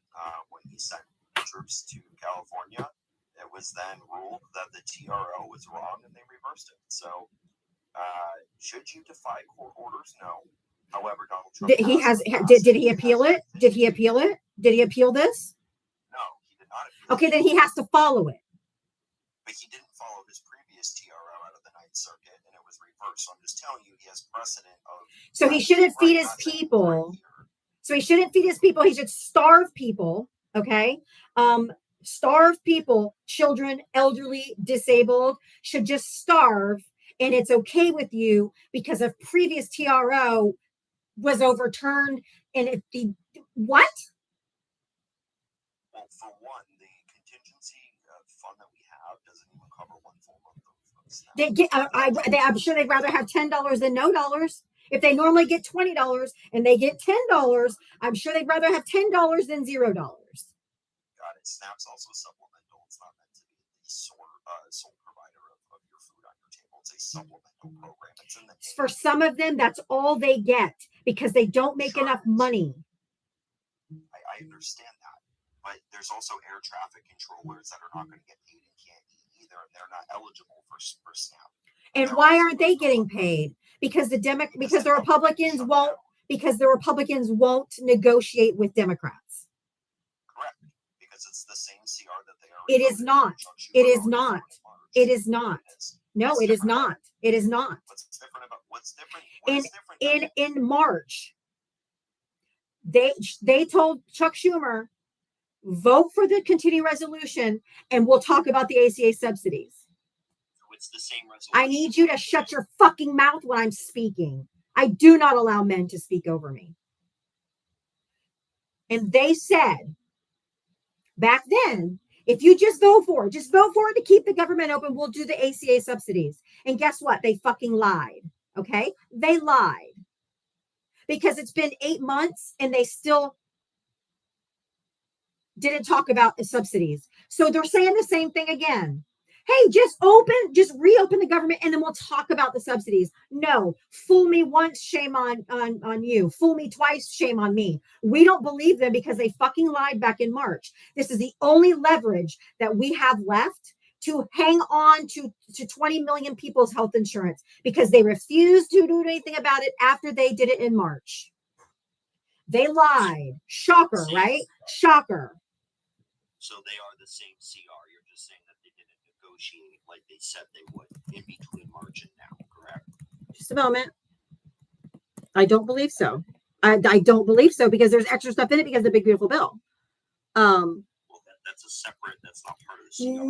when he sent troops to California. It was then ruled that the TRO was wrong and they reversed it. So should you defy court orders? No. However, Donald Trump did he appeal it? Did he appeal it? Did he appeal this? No, he did not appeal. Okay, then he has to follow it. But he didn't follow his previous TRO out of the Ninth Circuit, and it was reversed. So I'm just telling you, he has precedent of. So he shouldn't feed his people. So he shouldn't feed his people. He should starve people. Okay. Starve people, children, elderly, disabled, should just starve. And it's okay with you because a previous TRO was overturned. And what? Well, for one, the contingency fund that we have doesn't even cover one full month of SNAP. I'm sure they'd rather have $10 than no dollars. If they normally get $20 and they get $10, I'm sure they'd rather have $10 than $0. Got it. SNAP's also supplemental. It's not meant to be the sole provider of your food on your table. It's a supplemental program. It's in the name. For some of them, that's all they get because they don't make enough money. I understand that. But there's also air traffic controllers that are not going to get paid and can't eat either, and they're not eligible for SNAP. And why aren't they getting paid? Because the Republicans won't. Because the Republicans won't negotiate with Democrats. Correct. Because it's the same CR that they are. It is not. It is not. It is not. No, it is not. It is not. What's different? In March, they told Chuck Schumer, vote for the continuing resolution, and we'll talk about the ACA subsidies. It's the same resolution. I need you to shut your fucking mouth when I'm speaking. I do not allow men to speak over me. And they said back then, if you just vote for it to keep the government open, we'll do the ACA subsidies. And guess what? They fucking lied. Okay? They lied. Because it's been 8 months and they still didn't talk about the subsidies. So they're saying the same thing again. Hey, just reopen the government and then we'll talk about the subsidies. No, fool me once, shame on you. Fool me twice, shame on me. We don't believe them because they fucking lied back in March. This is the only leverage that we have left to hang on to 20 million people's health insurance because they refused to do anything about it after they did it in March. They lied. Shocker, right? Shocker. So they are the same CR. You're just saying that they didn't negotiate like they said they would in between March and now, correct? Just a moment. I don't believe so. I don't believe so because there's extra stuff in it because of the big beautiful bill. Well, that's a separate. That's not part of the CR.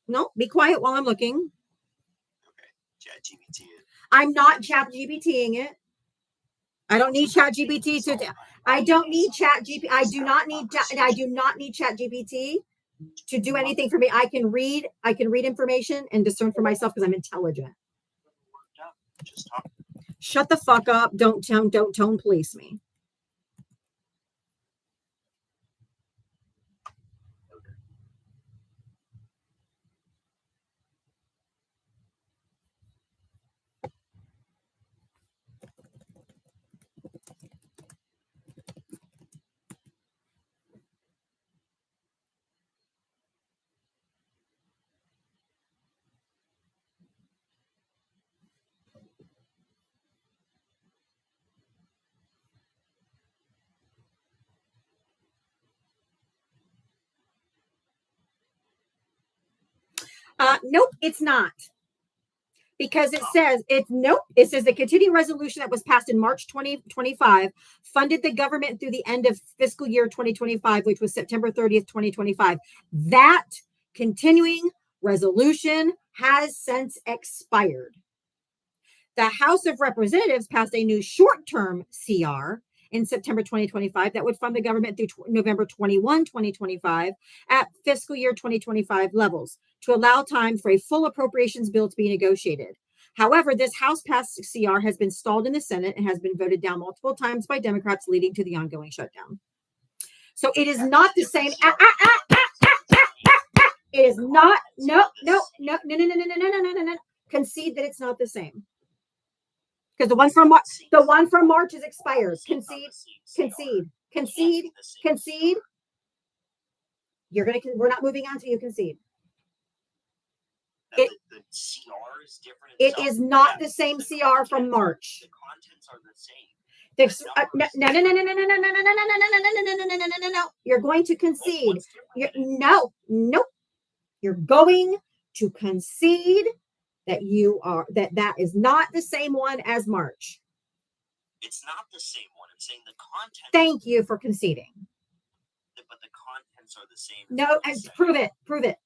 No. Be quiet while I'm looking. Okay. ChatGPT. I'm not ChatGPTing it. I don't need ChatGPT to. I don't need ChatGPT. I do not need ChatGPT to do anything for me. I can read information and discern for myself because I'm intelligent. Shut the fuck up. Don't tone police me. Nope, it's not. Because it says it says the continuing resolution that was passed in March 2025 funded the government through the end of fiscal year 2025, which was September 30th, 2025. That continuing resolution has since expired. The House of Representatives passed a new short-term CR in September 2025 that would fund the government through November 21, 2025 at fiscal year 2025 levels to allow time for a full appropriations bill to be negotiated. However, this House passed CR has been stalled in the Senate and has been voted down multiple times by Democrats, leading to the ongoing shutdown. So it is not the same. It is not. No. Concede that it's not the same. Because the one from March is expired. Concede. We're not moving on till you concede. The CR is different. It is not the same CR from March. The contents are the same. No. You're going to concede. Nope. You're going to concede that that is not the same one as March. It's not the same one. I'm saying the content. Thank you for conceding. But the contents are the same. No, prove it. Prove it.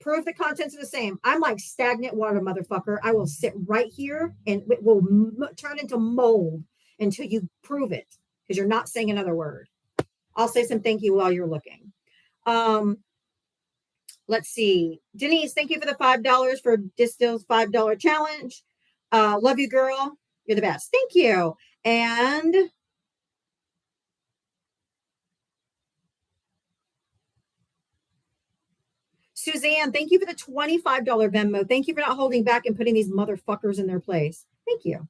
Prove the contents are the same. I'm like stagnant water, motherfucker. I will sit right here and it will turn into mold until you prove it, because you're not saying another word. I'll say some thank you while you're looking. Let's see. Denise, thank you for the $5 for Distill's $5 challenge. Love you, girl. You're the best. Thank you. And Suzanne, thank you for the $25 Venmo. Thank you for not holding back and putting these motherfuckers in their place. Thank you.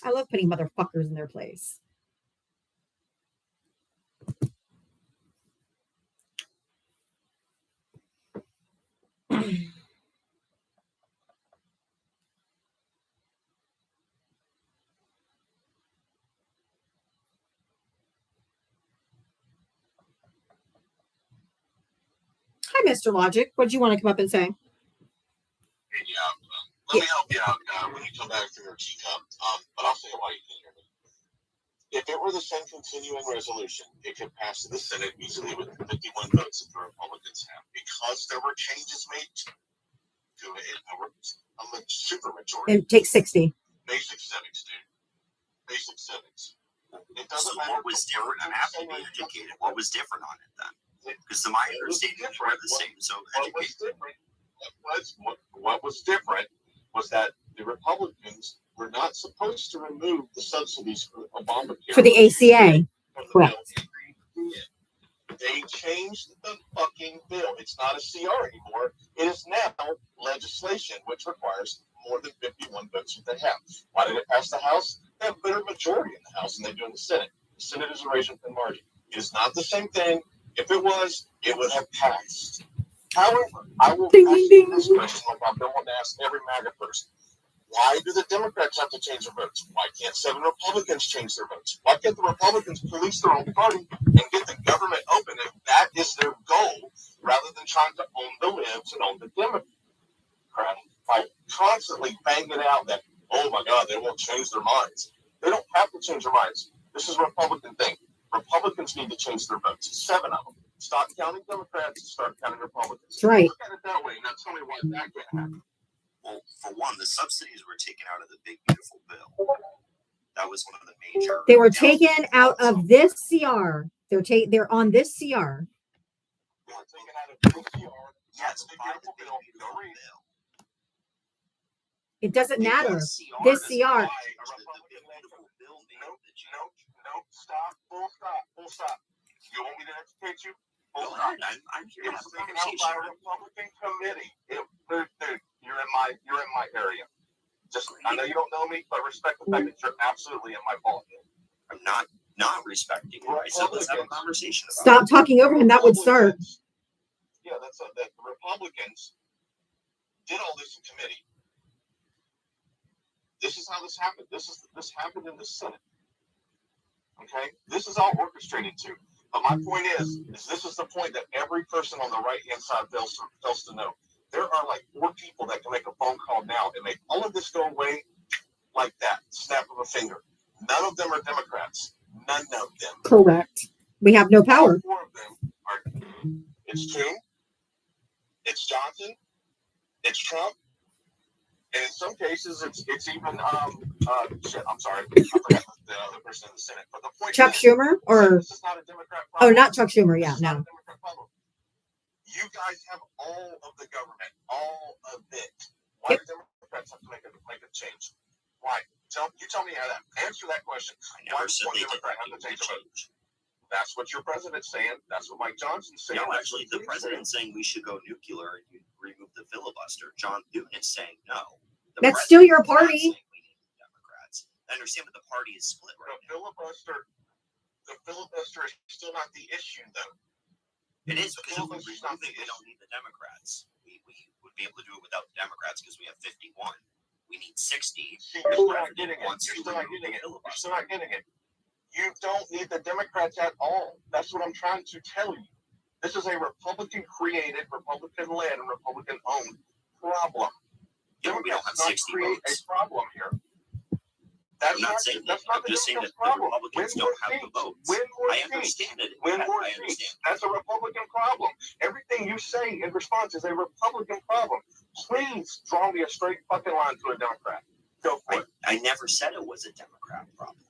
I love putting motherfuckers in their place. Hi, Mr. Logic. What did you want to come up and say? Let me help you out when you come back from your teacup. But I'll say it while you can hear me. If it were the same continuing resolution, it could pass to the Senate easily with 51 votes that the Republicans have. Because there were changes made to it, a super majority. It takes 60. Basic civics, dude. Basic civics. It So doesn't matter. what was different? I'm happy to be educated. What was different on it then? Because to my understanding, they were the same. So what was different was that the Republicans were not supposed to remove the subsidies for Obamacare. For the ACA. Correct. They changed the fucking bill. It's not a CR anymore. It is now legislation, which requires more than 51 votes that they have. Why did it pass the House? They have a better majority in the House than they do in the Senate. The Senate is a razor thin margin. It is not the same thing. If it was, it would have passed. However, I will ask you this question like I've been wanting to ask every MAGA person. Why do the Democrats have to change their votes? Why can't 7 Republicans change their votes? Why can't the Republicans police their own party and get the government open if that is their goal, rather than trying to own the libs and own the Democrats? By constantly banging out that, oh my God, they won't change their minds. They don't have to change their minds. This is a Republican thing. Republicans need to change their votes. 7 of them. Stop counting Democrats and start counting Republicans. That's right. Look at it that way. Now tell me why that can't happen. well, for one, the subsidies were taken out of the Big Beautiful Bill. That was one of the major. They were taken out of this CR. They're on this CR. They were taken out of the CR. Yes, by the Big Beautiful Bill. It doesn't matter. This CR. This doesn't CR. apply to the Big Beautiful Bill being the No, stop, full stop. You want me to educate you? Go Full ahead. stop. I'm here It to have was a taken out by a conversation. Republican committee. Dude, you're in my area. Just, I know you don't know me, but respect the fact that you're absolutely in my ballgame. I'm not respecting it. I said let's have a conversation about Stop talking over him. That would start. Yeah, that the Republicans did all this in committee. This is how this happened. This happened in the Senate. Okay, this is all orchestrated too. But my point is this is the point that every person on the right hand side fails to know. There are like 4 people that can make a phone call now and make all of this go away like that, snap of a finger. None of them are Democrats. None of them. Correct. We have no All power. 4 of them are. It's Toomey, it's Johnson, it's Trump, and in some cases it's even shit. I'm sorry, I forgot the other person in the Senate. But the point Chuck is, Schumer or this is not a Democrat problem. oh, not Chuck Schumer. Yeah, This is not no. a Democrat problem. You guys have all of the government, all of it. Why do Democrats have to make a change? Why? You tell me how that. Answer that question. I never said they didn't Democrat have to make a change? change. That's what your president's saying. That's what Mike Johnson's saying. No, That's actually, what the he's president's saying we should go nuclear and you remove the filibuster. John Newton is saying no. The That's still your president is not party. saying we need Democrats. I understand, but the party is split right now. The filibuster is still not the issue, though. It is because if we filibuster's not remove it, the we don't need the Democrats. We would be able to do it without the Democrats because we have 51. We need 60. See, you're still not getting it. Wants You're to still not remove getting it. the You're filibuster. still not getting it. You don't need the Democrats at all. That's what I'm trying to tell you. This is a Republican-created, Republican-led, and Republican-owned problem. Yeah, but we don't have Democrats 60 not create votes. a problem here. That's I'm not saying that's that. not I'm just saying that Democrats' the problem. Republicans Win don't more have the seats. votes. Win more I seats. understand it. Win Yeah, more I seats. understand. That's a Republican problem. Everything you say in response is a Republican problem. Please draw me a straight fucking line to a Democrat. Go for it. I never said it was a Democrat problem.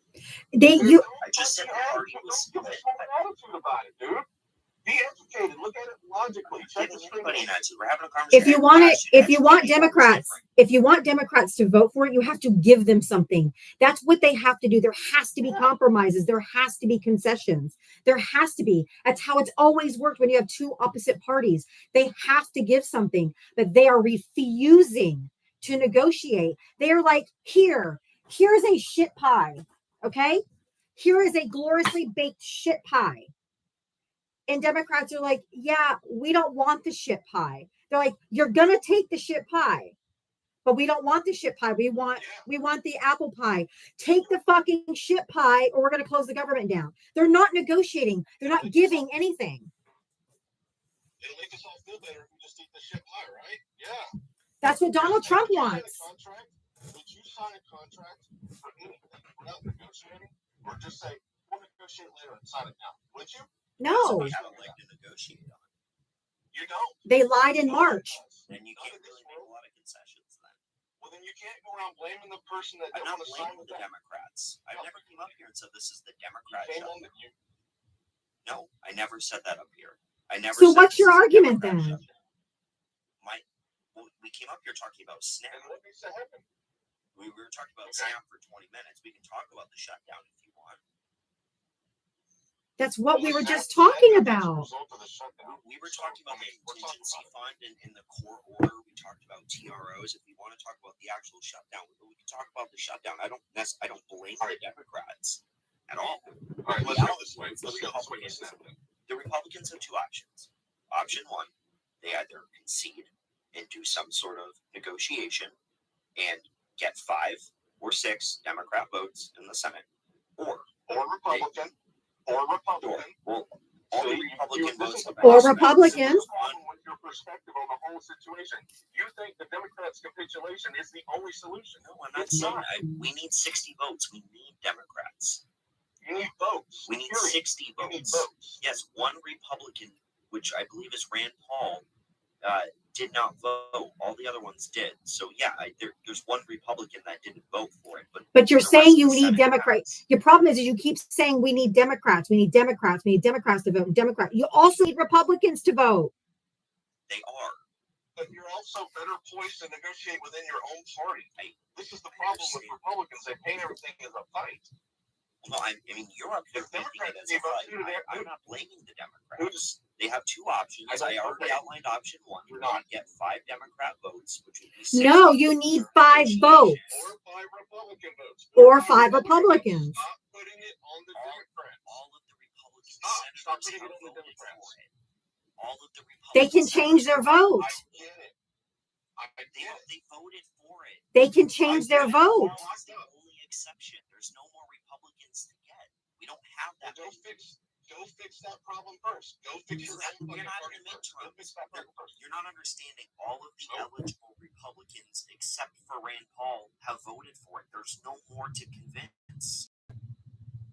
You I just said the party was Don't split. have an attitude about it, dude. Be educated. Look at it logically. Check the Giving screen. anybody an attitude. We're having a conversation. if you want it, if you want Educating is Democrats, different. if you want Democrats to vote for it, you have to give them something. That's what they have to do. There has to be compromises. There has to be concessions. There has to be. That's how it's always worked when you have 2 opposite parties. They have to give something, but they are refusing to negotiate. They're like, here's a shit pie. Okay? Here is a gloriously baked shit pie. And Democrats are like, yeah, we don't want the shit pie. They're like, you're gonna take the shit pie, but we don't want the shit pie. We want the apple pie. Take the fucking shit pie, or we're gonna close the government down. They're not negotiating. They're not giving anything. It'll make us all feel better if we just eat the shit pie, right? Yeah. That's what Donald Trump wants. Did you sign a contract for anything without negotiating? Or just say, we'll negotiate later and sign it now? Would you? No, We have a leg to negotiate on. You don't. they lied in March. Then you can't really make a lot of concessions then. Well, then you can't go around blaming the person that I'm don't not want to sign blaming with the that. Democrats. I never came up here and said this is the You Democrat came shutdown. on the, you, No, I never said that up here. I never So said what's this your is a argument Democrat then? shutdown. We came up here talking about SNAP. and what needs to happen? We were talking about Okay. SNAP for 20 minutes. We can talk about the shutdown if you want. That's what we were Well, just that- talking that's as a about. result of the shutdown. We were talking about the we're talking contingency about it. fund in the core order. We talked about TROs. If we want to talk about the actual shutdown, we can talk about the shutdown. I don't blame the Democrats at all. All right, let's go this way. Let's go this way. with Snap then. The Republicans have 2 options. Option 1, they either concede and do some sort of negotiation and get 5 or 6 Democrat votes in the Senate, or Or Republican. well, all the See, Republican this votes is the have been Or problem. Republicans. This is the problem with your perspective on the whole situation. You think the Democrats' capitulation is the only solution. No, I'm not It's saying not. we need 60 votes. We need Democrats. You need votes. We need period. 60 You need votes. votes. Yes, one Republican, which I believe is Rand Paul, did not vote. All the other ones did. So yeah, there's one Republican that didn't vote for it. But you're the rest saying of you the need Senate Democrats. has. Your problem is you keep saying we need Democrats. We need Democrats. We need Democrats to vote. Democrat. You also need Republicans to vote. They are. But you're also better poised to negotiate within your own party. This is the problem with Republicans. They paint everything as a fight. No, I mean you're up here If thinking Democrats it as a gave up fight. to their- I'm not blaming the Democrats. They have 2 options. I don't- I already okay. outlined option 1. You're not. Get 5 Democrat votes, which would be 60 No, you need 5 votes. Or 5 Republican votes. Or 5 Republicans. Stop putting it on the Democrats. all of the Republican Stop senators putting it have on the voted Democrats. for it. All of the They Republican can change their vote. I get it. They voted for it. They can change their vote. That's the only exception. There's no more Republicans to get. We don't have that. Go fix that problem first. Go fix your You're not in the midterms. You're not understanding. All of the eligible Republicans, except for Rand Paul, have voted for it. There's no more to convince.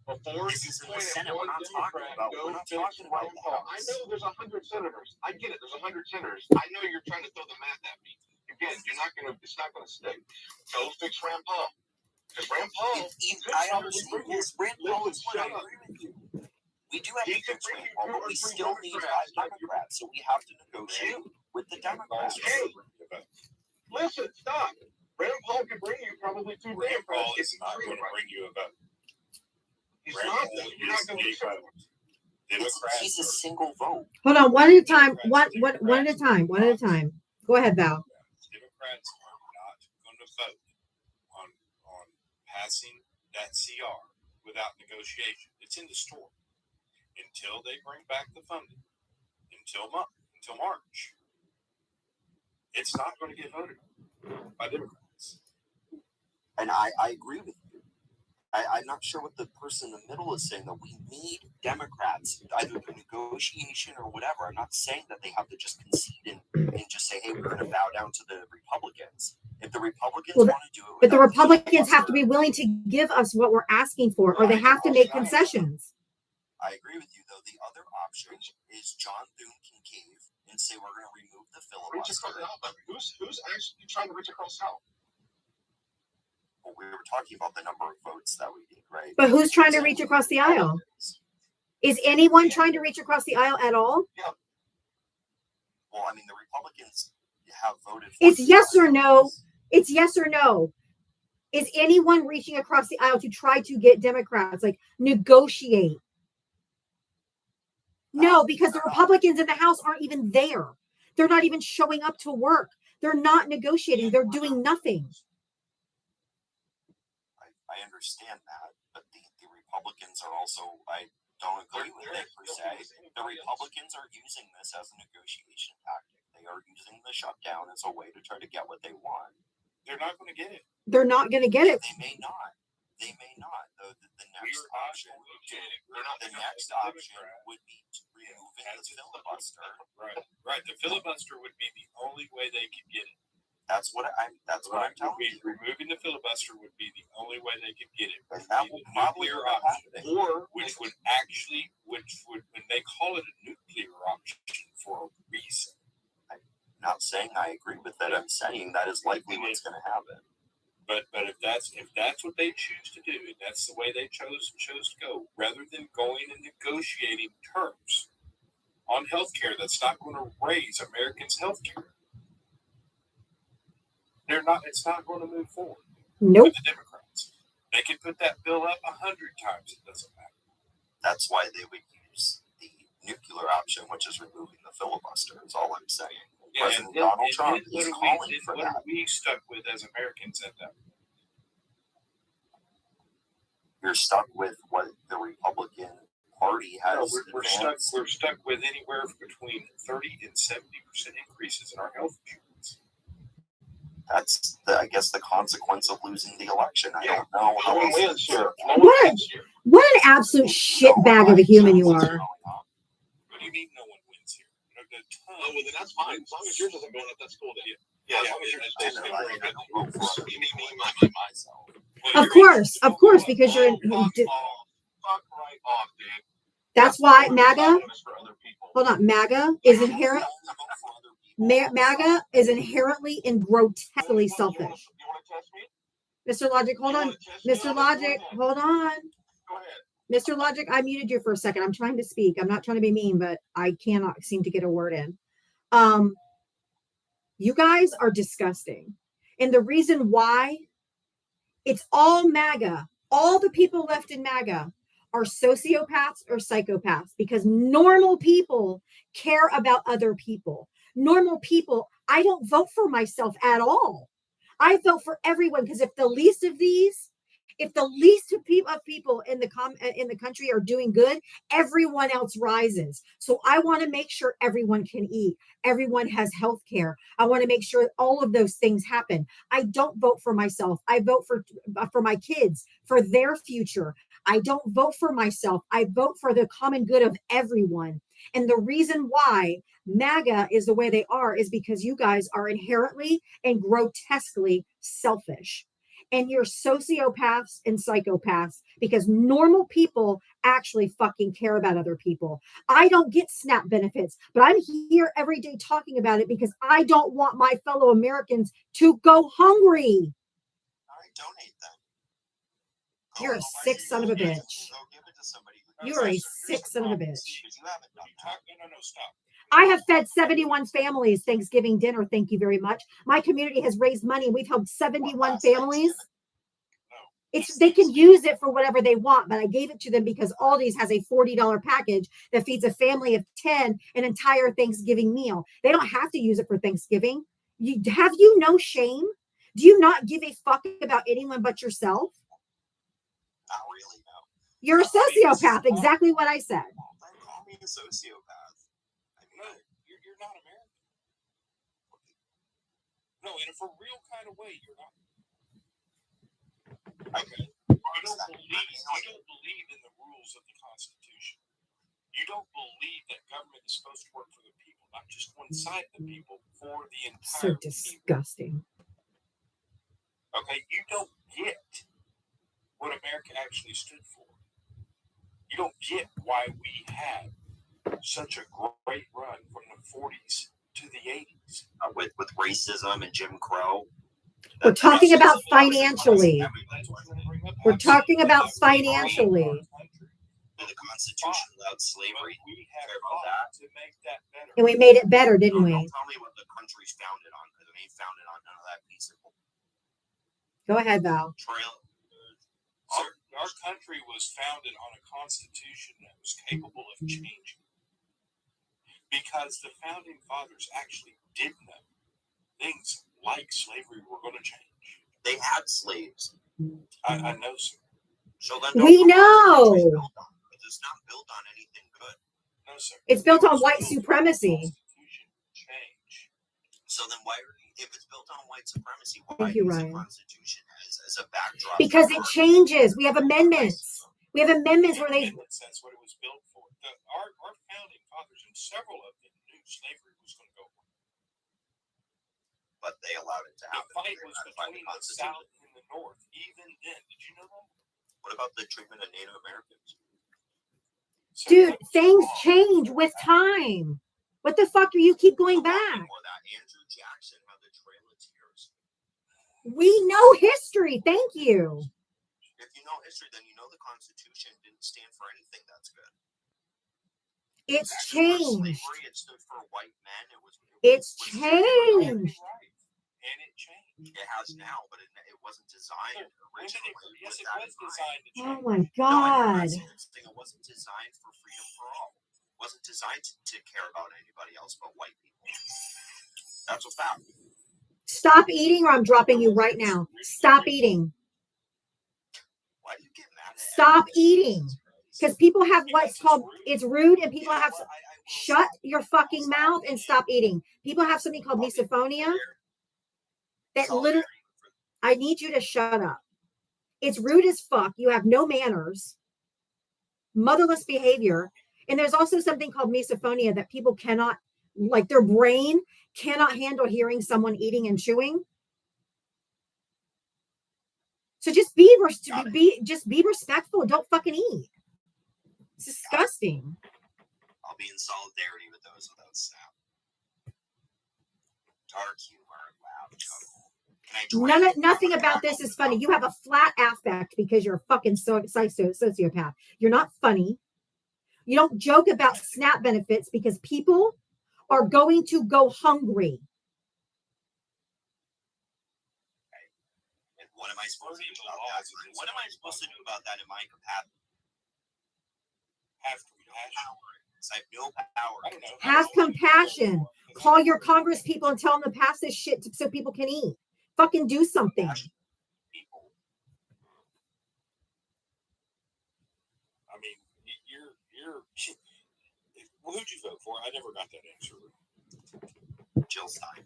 Before This is in the Senate. We're not talking about. We're not talking about the I House. know there's 100 senators. I get it. There's 100 senators. I know you're trying to throw the math at me. Again, you're not gonna. It's not gonna stick. Go fix Rand Paul. Because Rand Paul. I understand this. Rand Paul is what I agree with you. We do have to fix Rand Paul, but we still need 5 Democrats, so we have to negotiate with the Democrats. Hey, listen, stop. Rand Paul could bring you probably 2 Rand Paul Democrats. is not going to bring you a vote. He's Rand not. Paul You're not is going a to vote. Democrats He's a are- single vote. Hold on, one at a time. One at a time. One at a time. Go ahead, Val. Democrats are not going to vote on passing that CR without negotiation. It's in the store until they bring back the funding until March. It's not going to get voted on by Democrats. And I agree with you. I'm not sure what the person in the middle is saying, that we need Democrats, either through negotiation or whatever. I'm not saying that they have to just concede and just say, hey, we're going to bow down to the Republicans. If the Republicans want to do it. But the Republicans have to be willing to give us what we're asking for, or they have to make concessions. I agree with you, though. The other option is John Thune can cave and say we're going to remove the reach filibuster. across the aisle. Who's actually trying to reach across the aisle? Well, we were talking about the number of votes that we need, right? But who's trying to reach across the aisle? Is anyone trying to reach across the aisle at all? Well, I mean, the Republicans have voted for It's yes or no. It's yes or no. Is anyone reaching across the aisle to try to get Democrats, like, negotiate? No, because the Republicans in the House aren't even there. They're not even showing up to work. They're not negotiating. They're doing nothing. I understand that, but the Republicans are also, I don't agree with it per se. The Republicans are using this as a negotiation tactic. They are using the shutdown as a way to try to get what they want. They're not going to get it. They're not going to get it. They may not. They may not. The next We're not option, going to get it. the next option would be removing the filibuster. Right. The filibuster would be the only way they could get it. That's what I'm telling you. Removing the filibuster would be the only way they could get it. And that will probably Nuclear end up option, happening. Or which would when they call it a nuclear option for a reason. I'm not saying I agree with that. I'm saying that is likely what's going to happen. But if that's what they choose to do, and that's the way they chose to go, rather than going and negotiating terms on healthcare that's not going to raise Americans' healthcare, it's not going to move forward. Nope. With the Democrats. They can put that bill up 100 times, it doesn't matter. That's why they would use the nuclear option, which is removing the filibuster, is all I'm saying. President Donald Trump is calling for what that. are we stuck with as Americans at that point? You're stuck with what the Republican Party has. We're stuck with anywhere between 30 and 70% increases in our health insurance. That's I guess the consequence of losing the election. I don't know no how one else wins to here. say No that. one wins here. What an absolute shitbag of a human you are. What do you mean no one wins here? Oh, well, then that's fine. As long as yours isn't going up, that's cool. Then. Yeah, as long as yours I stays know, good. I We're good. vote for other You need people me, like myself. Of course, because you're. Fuck right off, dude. That's why I'm MAGA. doing this for other people. Hold on, MAGA is inherent. I only vote for other people. MAGA is inherently and grotesquely You selfish. want to test me? Mr. Logic, hold You on. wanna test me Mr. on it? Logic, Go ahead. hold on. Go ahead. Mr. Logic, I muted you for a second. I'm trying to speak. I'm not trying to be mean, but I cannot seem to get a word in. You guys are disgusting. And the reason why, it's all MAGA. All the people left in MAGA are sociopaths or psychopaths, because normal people care about other people. Normal people, I don't vote for myself at all. I vote for everyone, because if the least of these If the least of people in the country are doing good, everyone else rises. So I want to make sure everyone can eat. Everyone has health care. I want to make sure all of those things happen. I don't vote for myself. I vote for my kids, for their future. I don't vote for myself. I vote for the common good of everyone. And the reason why MAGA is the way they are is because you guys are inherently and grotesquely selfish. And you're sociopaths and psychopaths because normal people actually fucking care about other people. I don't get SNAP benefits, but I'm here every day talking about it because I don't want my fellow Americans to go hungry. All right, donate then. You're a sick son of a bitch. Go give it to somebody who You are a knows. sick son of a bitch. Because you haven't done that. No, stop. I have fed 71 families Thanksgiving dinner. Thank you very much. My community has raised money. We've helped 71 families. They can use it for whatever they want, but I gave it to them because Aldi's has a $40 package that feeds a family of 10 an entire Thanksgiving meal. They don't have to use it for Thanksgiving. Have you no shame? Do you not give a fuck about anyone but yourself? Not really, no. You're a sociopath. Exactly what I said. Don't call me a sociopath. I mean, No, you're not American. No, in a for real kind of way, you're not. Okay. You don't believe in the rules of the Constitution. You don't believe that government is supposed to work for the people, not just one side of the people, for the So entire people. disgusting. Okay, you don't get what America actually stood for. You don't get why we had such a great run from the 40s to the 80s. with racism and Jim Crow. We're talking about financially. We're talking about financially. The Constitution allowed slavery. We have Care about fought to make that better. And we made it better, didn't we? Don't tell me what the country's founded on, because it ain't founded on none of that piece of Go ahead, Val. trail. Our country was founded on a constitution that was capable of changing. Because the founding fathers actually did know things like slavery were going to change. They had slaves. I know, sir. So then We know. It's not built on anything good. No, sir. It's built on white supremacy. Constitution change. So then why, if it's built on white supremacy, why Thank you, use Ryan. the Constitution as a backdrop? Because it changes. We have amendments. We have amendments where they. That's what it was built for. Our founding fathers, and several of them, knew slavery was going to go away. But they allowed it to The happen. fight They was ratified between the Constitution. South and the North. Even then, did you know that? What about the treatment of Native Americans? So Dude, that was things wrong. change with time. What the fuck do you keep going back? Before that, Andrew Jackson had the Trail of Tears. We know history. Thank you. If you know history, then you know the Constitution didn't stand for anything that's good. It's For changed. slavery, it stood for white men. It's was changed. Right. And it changed. It has now, but it wasn't designed originally. Yes, it with that was in mind. designed to Oh change. my No, God. it wasn't designed for freedom for all. It wasn't designed to care about anybody else but white people. That's a fact. Stop eating or I'm dropping you right now. Stop eating. Why do you get mad at Stop everything? eating. Because people have what's called, it's rude, and people have, shut your fucking mouth and stop eating. People have something called misophonia that literally, I need you to shut up. It's rude as fuck. You have no manners, motherless behavior. And there's also something called misophonia that people cannot, like their brain cannot handle hearing someone eating and chewing. So just be respectful. Don't fucking eat. It's disgusting. I'll be in solidarity with those without snap. Dark humor, loud chuckle. Nothing about this is funny. You have a flat affect because you're a fucking sociopath. You're not funny. You don't joke about SNAP benefits because people are going to go hungry. And what am I supposed to do about that? What am I supposed to do about that in my capacity? Have compassion. I have no power. I don't know. Have compassion. Call your Congress people and tell them to pass this shit so people can eat. Fucking do something. People. Who'd you vote for? I never got that answer. Jill Stein.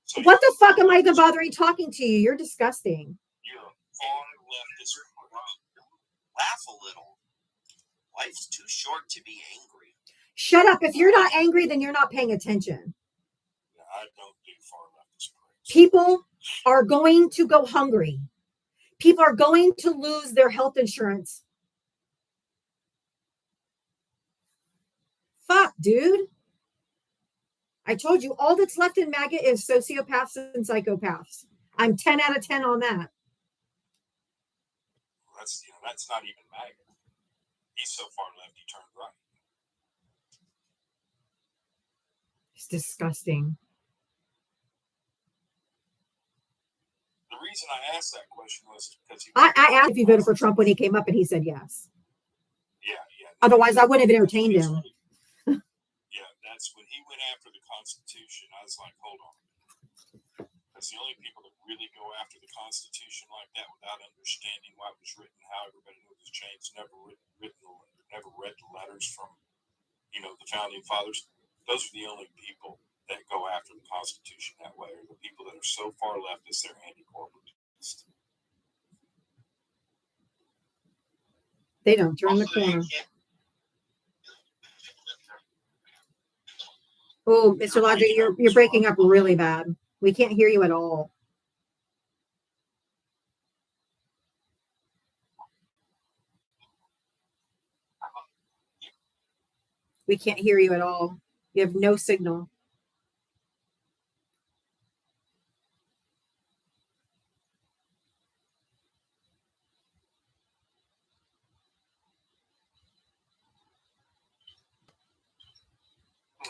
So What the fuck am I even bothering talking to you? You're disgusting. You're a far leftist. Laugh a little. Life's too short to be angry. Shut up. If you're not angry, then you're not paying attention. I don't do far leftist praise. People are going to go hungry. People are going to lose their health insurance. Fuck, dude. I told you, all that's left in MAGA is sociopaths and psychopaths. I'm 10 out of 10 on that. That's not even MAGA. He's so far left, he turned right. It's disgusting. The reason I asked that question was because I asked if he voted for Trump when he came up, and he said yes. Yeah. Otherwise, I wouldn't have entertained him. Yeah, that's when he went after the Constitution. I was like, hold on. Because the only people that really go after the Constitution like that without understanding why it was written, how everybody knew it was changed, never read the letters from, the founding fathers. Those are the only people that go after the Constitution that way, are the people that are so far leftist they're anti-corporatist. They don't turn the corner. Oh, Mr. Logic, you're breaking up really bad. We can't hear you at all. We can't hear you at all. You have no signal.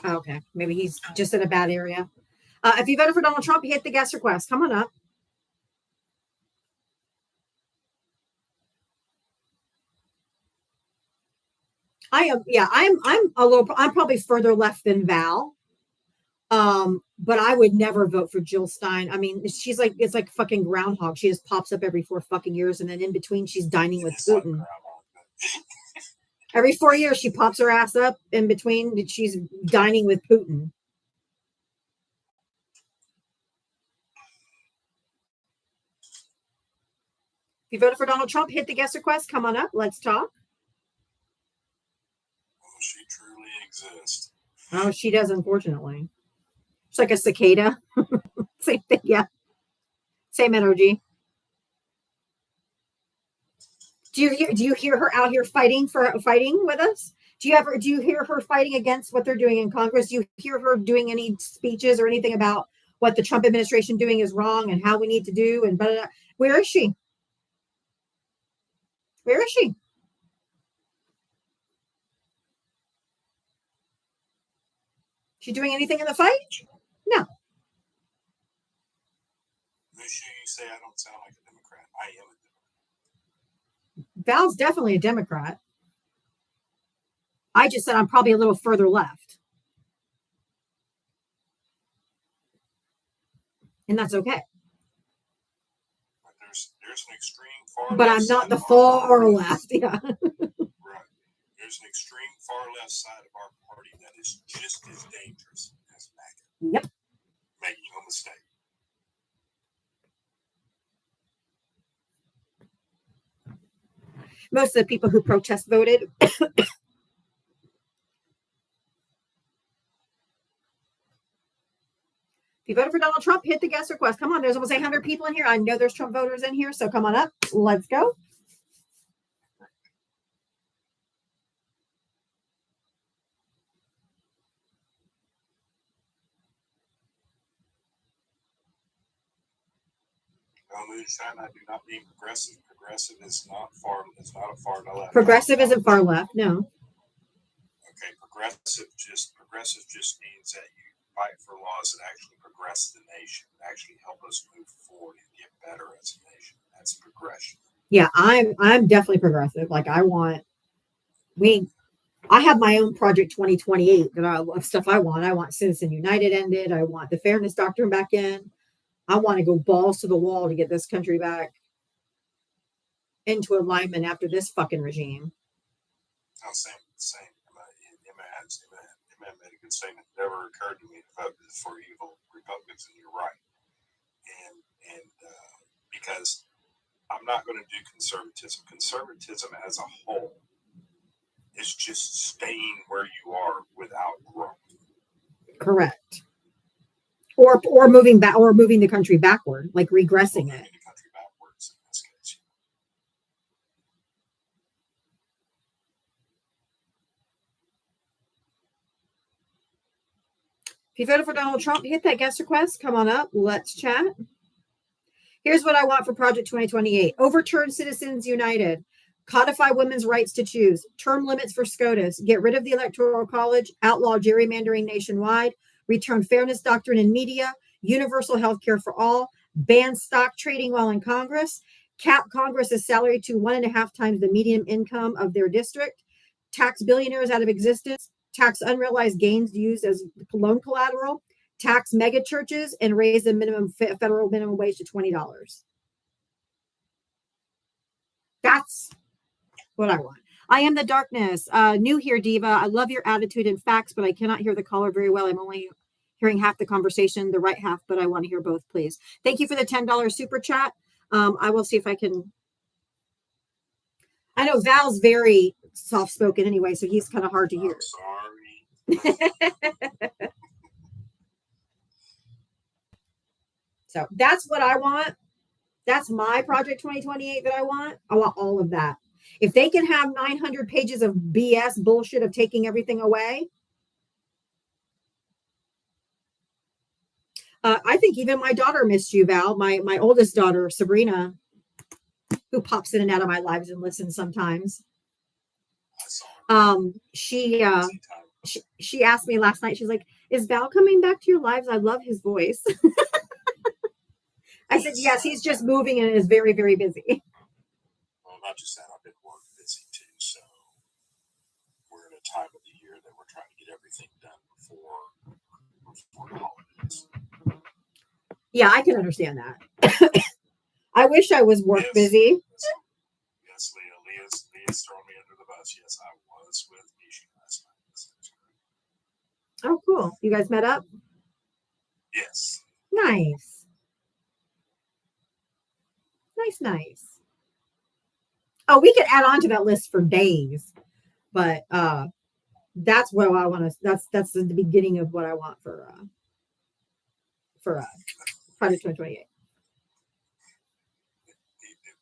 Okay, maybe he's just in a bad area. If you voted for Donald Trump, hit the guest request. Come on up. I'm probably further left than Val. But I would never vote for Jill Stein. I mean, it's like fucking Groundhog. She just pops up every 4 fucking years, and then in between she's dining with Putin. Every 4 years she pops her ass up. In between she's dining with Putin. If you voted for Donald Trump, hit the guest request. Come on up. Let's talk. Oh, she truly exists. Oh, she does, unfortunately. It's like a cicada. Same thing, yeah. Same energy. Do you hear her out here fighting with us? Do you hear her fighting against what they're doing in Congress? Do you hear her doing any speeches or anything about what the Trump administration doing is wrong and how we need to do and blah, blah, blah. Where is she? Where is she? She doing anything in the fight? No. Make sure you say I don't sound like a Democrat. I am a Democrat. Val's definitely a Democrat. I just said I'm probably a little further left. And that's okay. But there's an extreme far But left I'm not side the of our far party. left. Yeah. Right. There's an extreme far left side of our party that is just as dangerous as MAGA. Yep. Make no mistake. Most of the people who protest voted. If you voted for Donald Trump, hit the guest request. Come on, there's almost 800 people in here. I know there's Trump voters in here, so come on up. Let's go. Moonshine, I do not mean progressive. Progressive is not far. It's not a far left. Progressive isn't far left. No. Okay, progressive just means that you fight for laws that actually progress the nation, actually help us move forward and get better as a nation. That's progression. Yeah, I'm definitely progressive. Like I have my own Project 2028 of stuff I want. I want Citizen United ended. I want the fairness doctrine back in. I want to go balls to the wall to get this country back into alignment after this fucking regime. Same. Emma made a good statement. It never occurred to me to vote for evil Republicans, and you're right. And because I'm not going to do conservatism. Conservatism as a whole is just staying where you are without growth. Correct. Or moving back, or moving the country backward, like regressing it. The country backwards in this case. If you voted for Donald Trump, hit that guest request. Come on up. Let's chat. Here's what I want for Project 2028. Overturn Citizens United. Codify women's rights to choose. Term limits for SCOTUS. Get rid of the Electoral College. Outlaw gerrymandering nationwide. Return fairness doctrine in media. Universal health care for all. Ban stock trading while in Congress. Cap Congress's salary to 1.5 times the median income of their district. Tax billionaires out of existence. Tax unrealized gains used as loan collateral, tax mega churches, and raise the federal minimum wage to $20. That's what I want. I am the darkness. New here, Diva. I love your attitude and facts, but I cannot hear the caller very well. I'm only hearing half the conversation, the right half, but I want to hear both, please. Thank you for the $10 super chat. I will see if I can. I know Val's very soft-spoken anyway, so he's kind of hard to hear. Sorry. So that's what I want. That's my Project 2028 that I want. I want all of that. If they can have 900 pages of BS bullshit of taking everything away, I think even my daughter missed you, Val. My oldest daughter, Sabrina, who pops in and out of my lives and listens sometimes. She asked me last night. She's like, "Is Val coming back to your lives? I love his voice." I said, "Yes, he's just moving and is very, very busy." Well, not just that, I've been work busy too. So we're in a time of the year that we're trying to get everything done before the holidays. Yeah, I can understand that. I wish I was work busy. Yes, Leah's thrown me under the bus. Yes, I was with Mishi last night. Oh, cool. You guys met up? Yes. Nice. Nice. Oh, we could add on to that list for days, but that's what I want to. That's the beginning of what I want for Project 2028.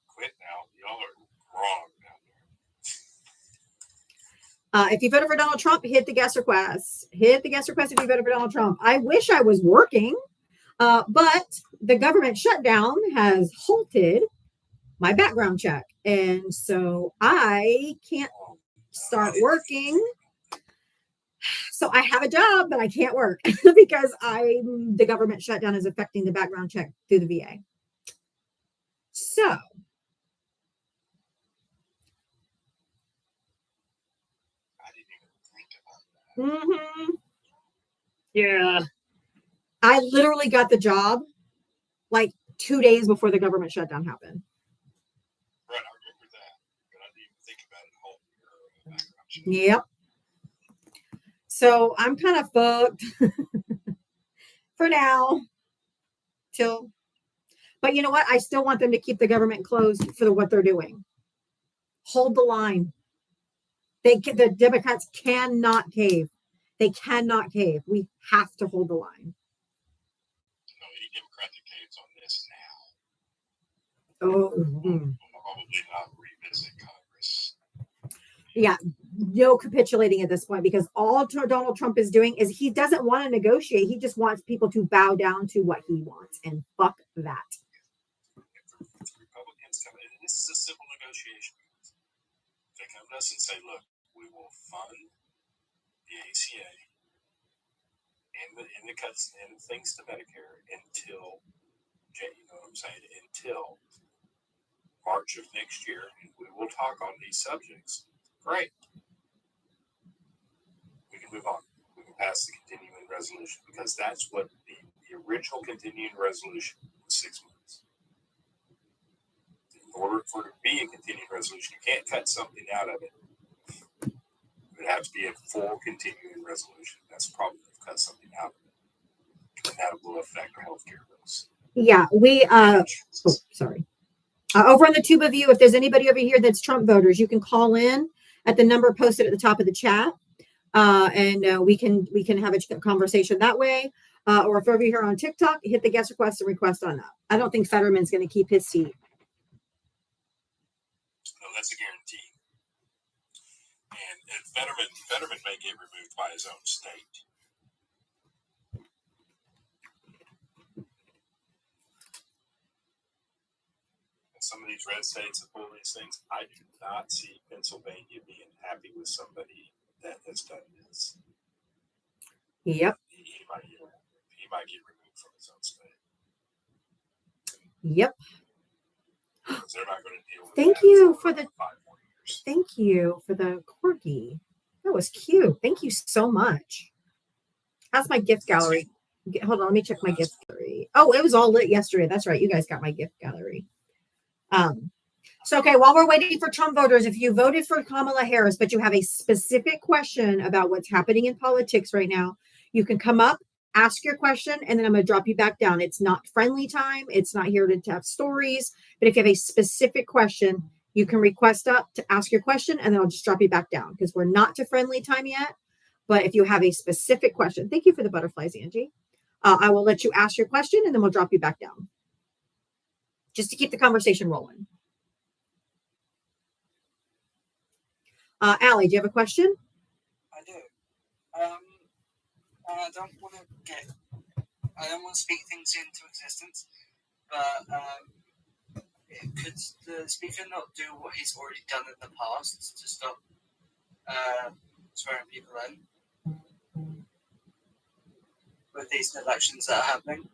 Quit now. Y'all are wrong down there. If you voted for Donald Trump, hit the guest request. Hit the guest request if you voted for Donald Trump. I wish I was working, but the government shutdown has halted my background check. And so I can't start working. So I have a job, but I can't work because the government shutdown is affecting the background check through the VA. So I didn't even think about that. Yeah. I literally got the job like 2 days before the government shutdown happened. Right, I remember that, but I didn't even think about it at home. Yep. So I'm kind of fucked for now. But you know what? I still want them to keep the government closed for what they're doing. Hold the line. The Democrats cannot cave. They cannot cave. We have to hold the line. No, any Democrat that caves on this now. Oh. Will probably not revisit Congress. Yeah, no capitulating at this point because all Donald Trump is doing is he doesn't want to negotiate. He just wants people to bow down to what he wants, and fuck that. If the Republicans come in, and this is a simple negotiation. If they come to us and say, "Look, we will fund the ACA and the cuts and things to Medicare until, you know what I'm saying, until March of next year, and we will talk on these subjects." Great. We can move on. We can pass the continuing resolution because that's what the original continuing resolution was 6 months. In order for it to be a continuing resolution, you can't cut something out of it It'd have to be a full continuing resolution. That's probably cut something out of it. And that will affect our healthcare bills. Yeah, we sorry. Over on the tube of you, if there's anybody over here that's Trump voters, you can call in at the number posted at the top of the chat, and we can have a conversation that way. Or if over here on TikTok, hit the guest request and request on that. I don't think Fetterman's going to keep his seat. No, that's a guarantee. And Fetterman may get removed by his own state. Some of these red states that pull these things, I do not see Pennsylvania being happy with somebody that has done this. Yep. He might get removed from his own state. Yep. Because they're not going to deal with Thank that you for for the 5 more years. Thank you for the corgi. That was cute. Thank you so much. How's my gift gallery? Hold on, let me check my gift gallery. Oh, it was all lit yesterday. That's right. You guys got my gift gallery. So, okay, while we're waiting for Trump voters, if you voted for Kamala Harris, but you have a specific question about what's happening in politics right now, you can come up, ask your question, and then I'm going to drop you back down. It's not friendly time. It's not here to have stories. But if you have a specific question, you can request up to ask your question, and then I'll just drop you back down because we're not to friendly time yet. But if you have a specific question, thank you for the butterflies, Angie. I will let you ask your question, and then we'll drop you back down, just to keep the conversation rolling. Allie, do you have a question? I do. I don't want to speak things into existence, but could the speaker not do what he's already done in the past to stop swearing people in with these elections that are happening?